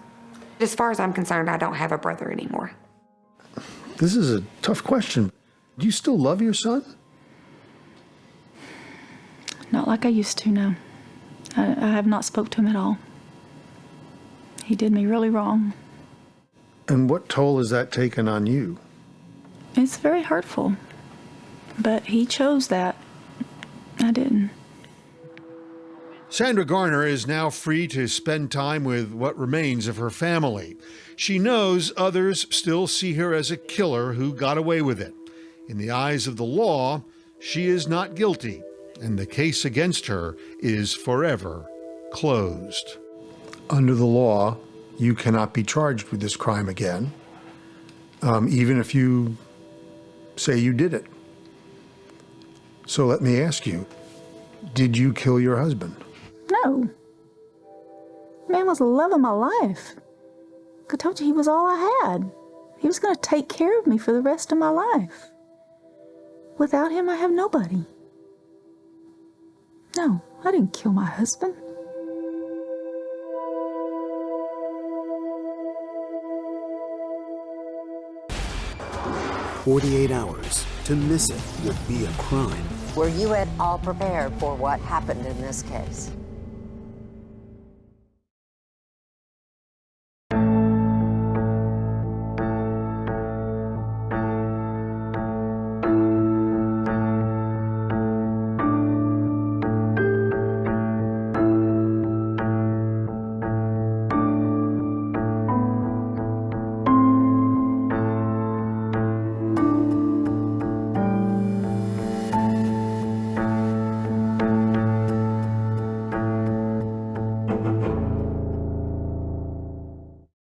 S6: As far as I'm concerned, I don't have a brother anymore.
S2: This is a tough question. Do you still love your son?
S1: Not like I used to, no. I have not spoke to him at all. He did me really wrong.
S2: And what toll has that taken on you?
S1: It's very hurtful. But he chose that. I didn't.
S20: Sandra Garner is now free to spend time with what remains of her family. She knows others still see her as a killer who got away with it. In the eyes of the law, she is not guilty, and the case against her is forever closed.
S2: Under the law, you cannot be charged with this crime again, even if you say you did it. So let me ask you, did you kill your husband?
S1: No. Man was the love of my life. I told you he was all I had. He was going to take care of me for the rest of my life. Without him, I have nobody. No, I didn't kill my husband.
S14: "48 hours. To miss it would be a crime."
S15: Were you at all prepared for what happened in this case?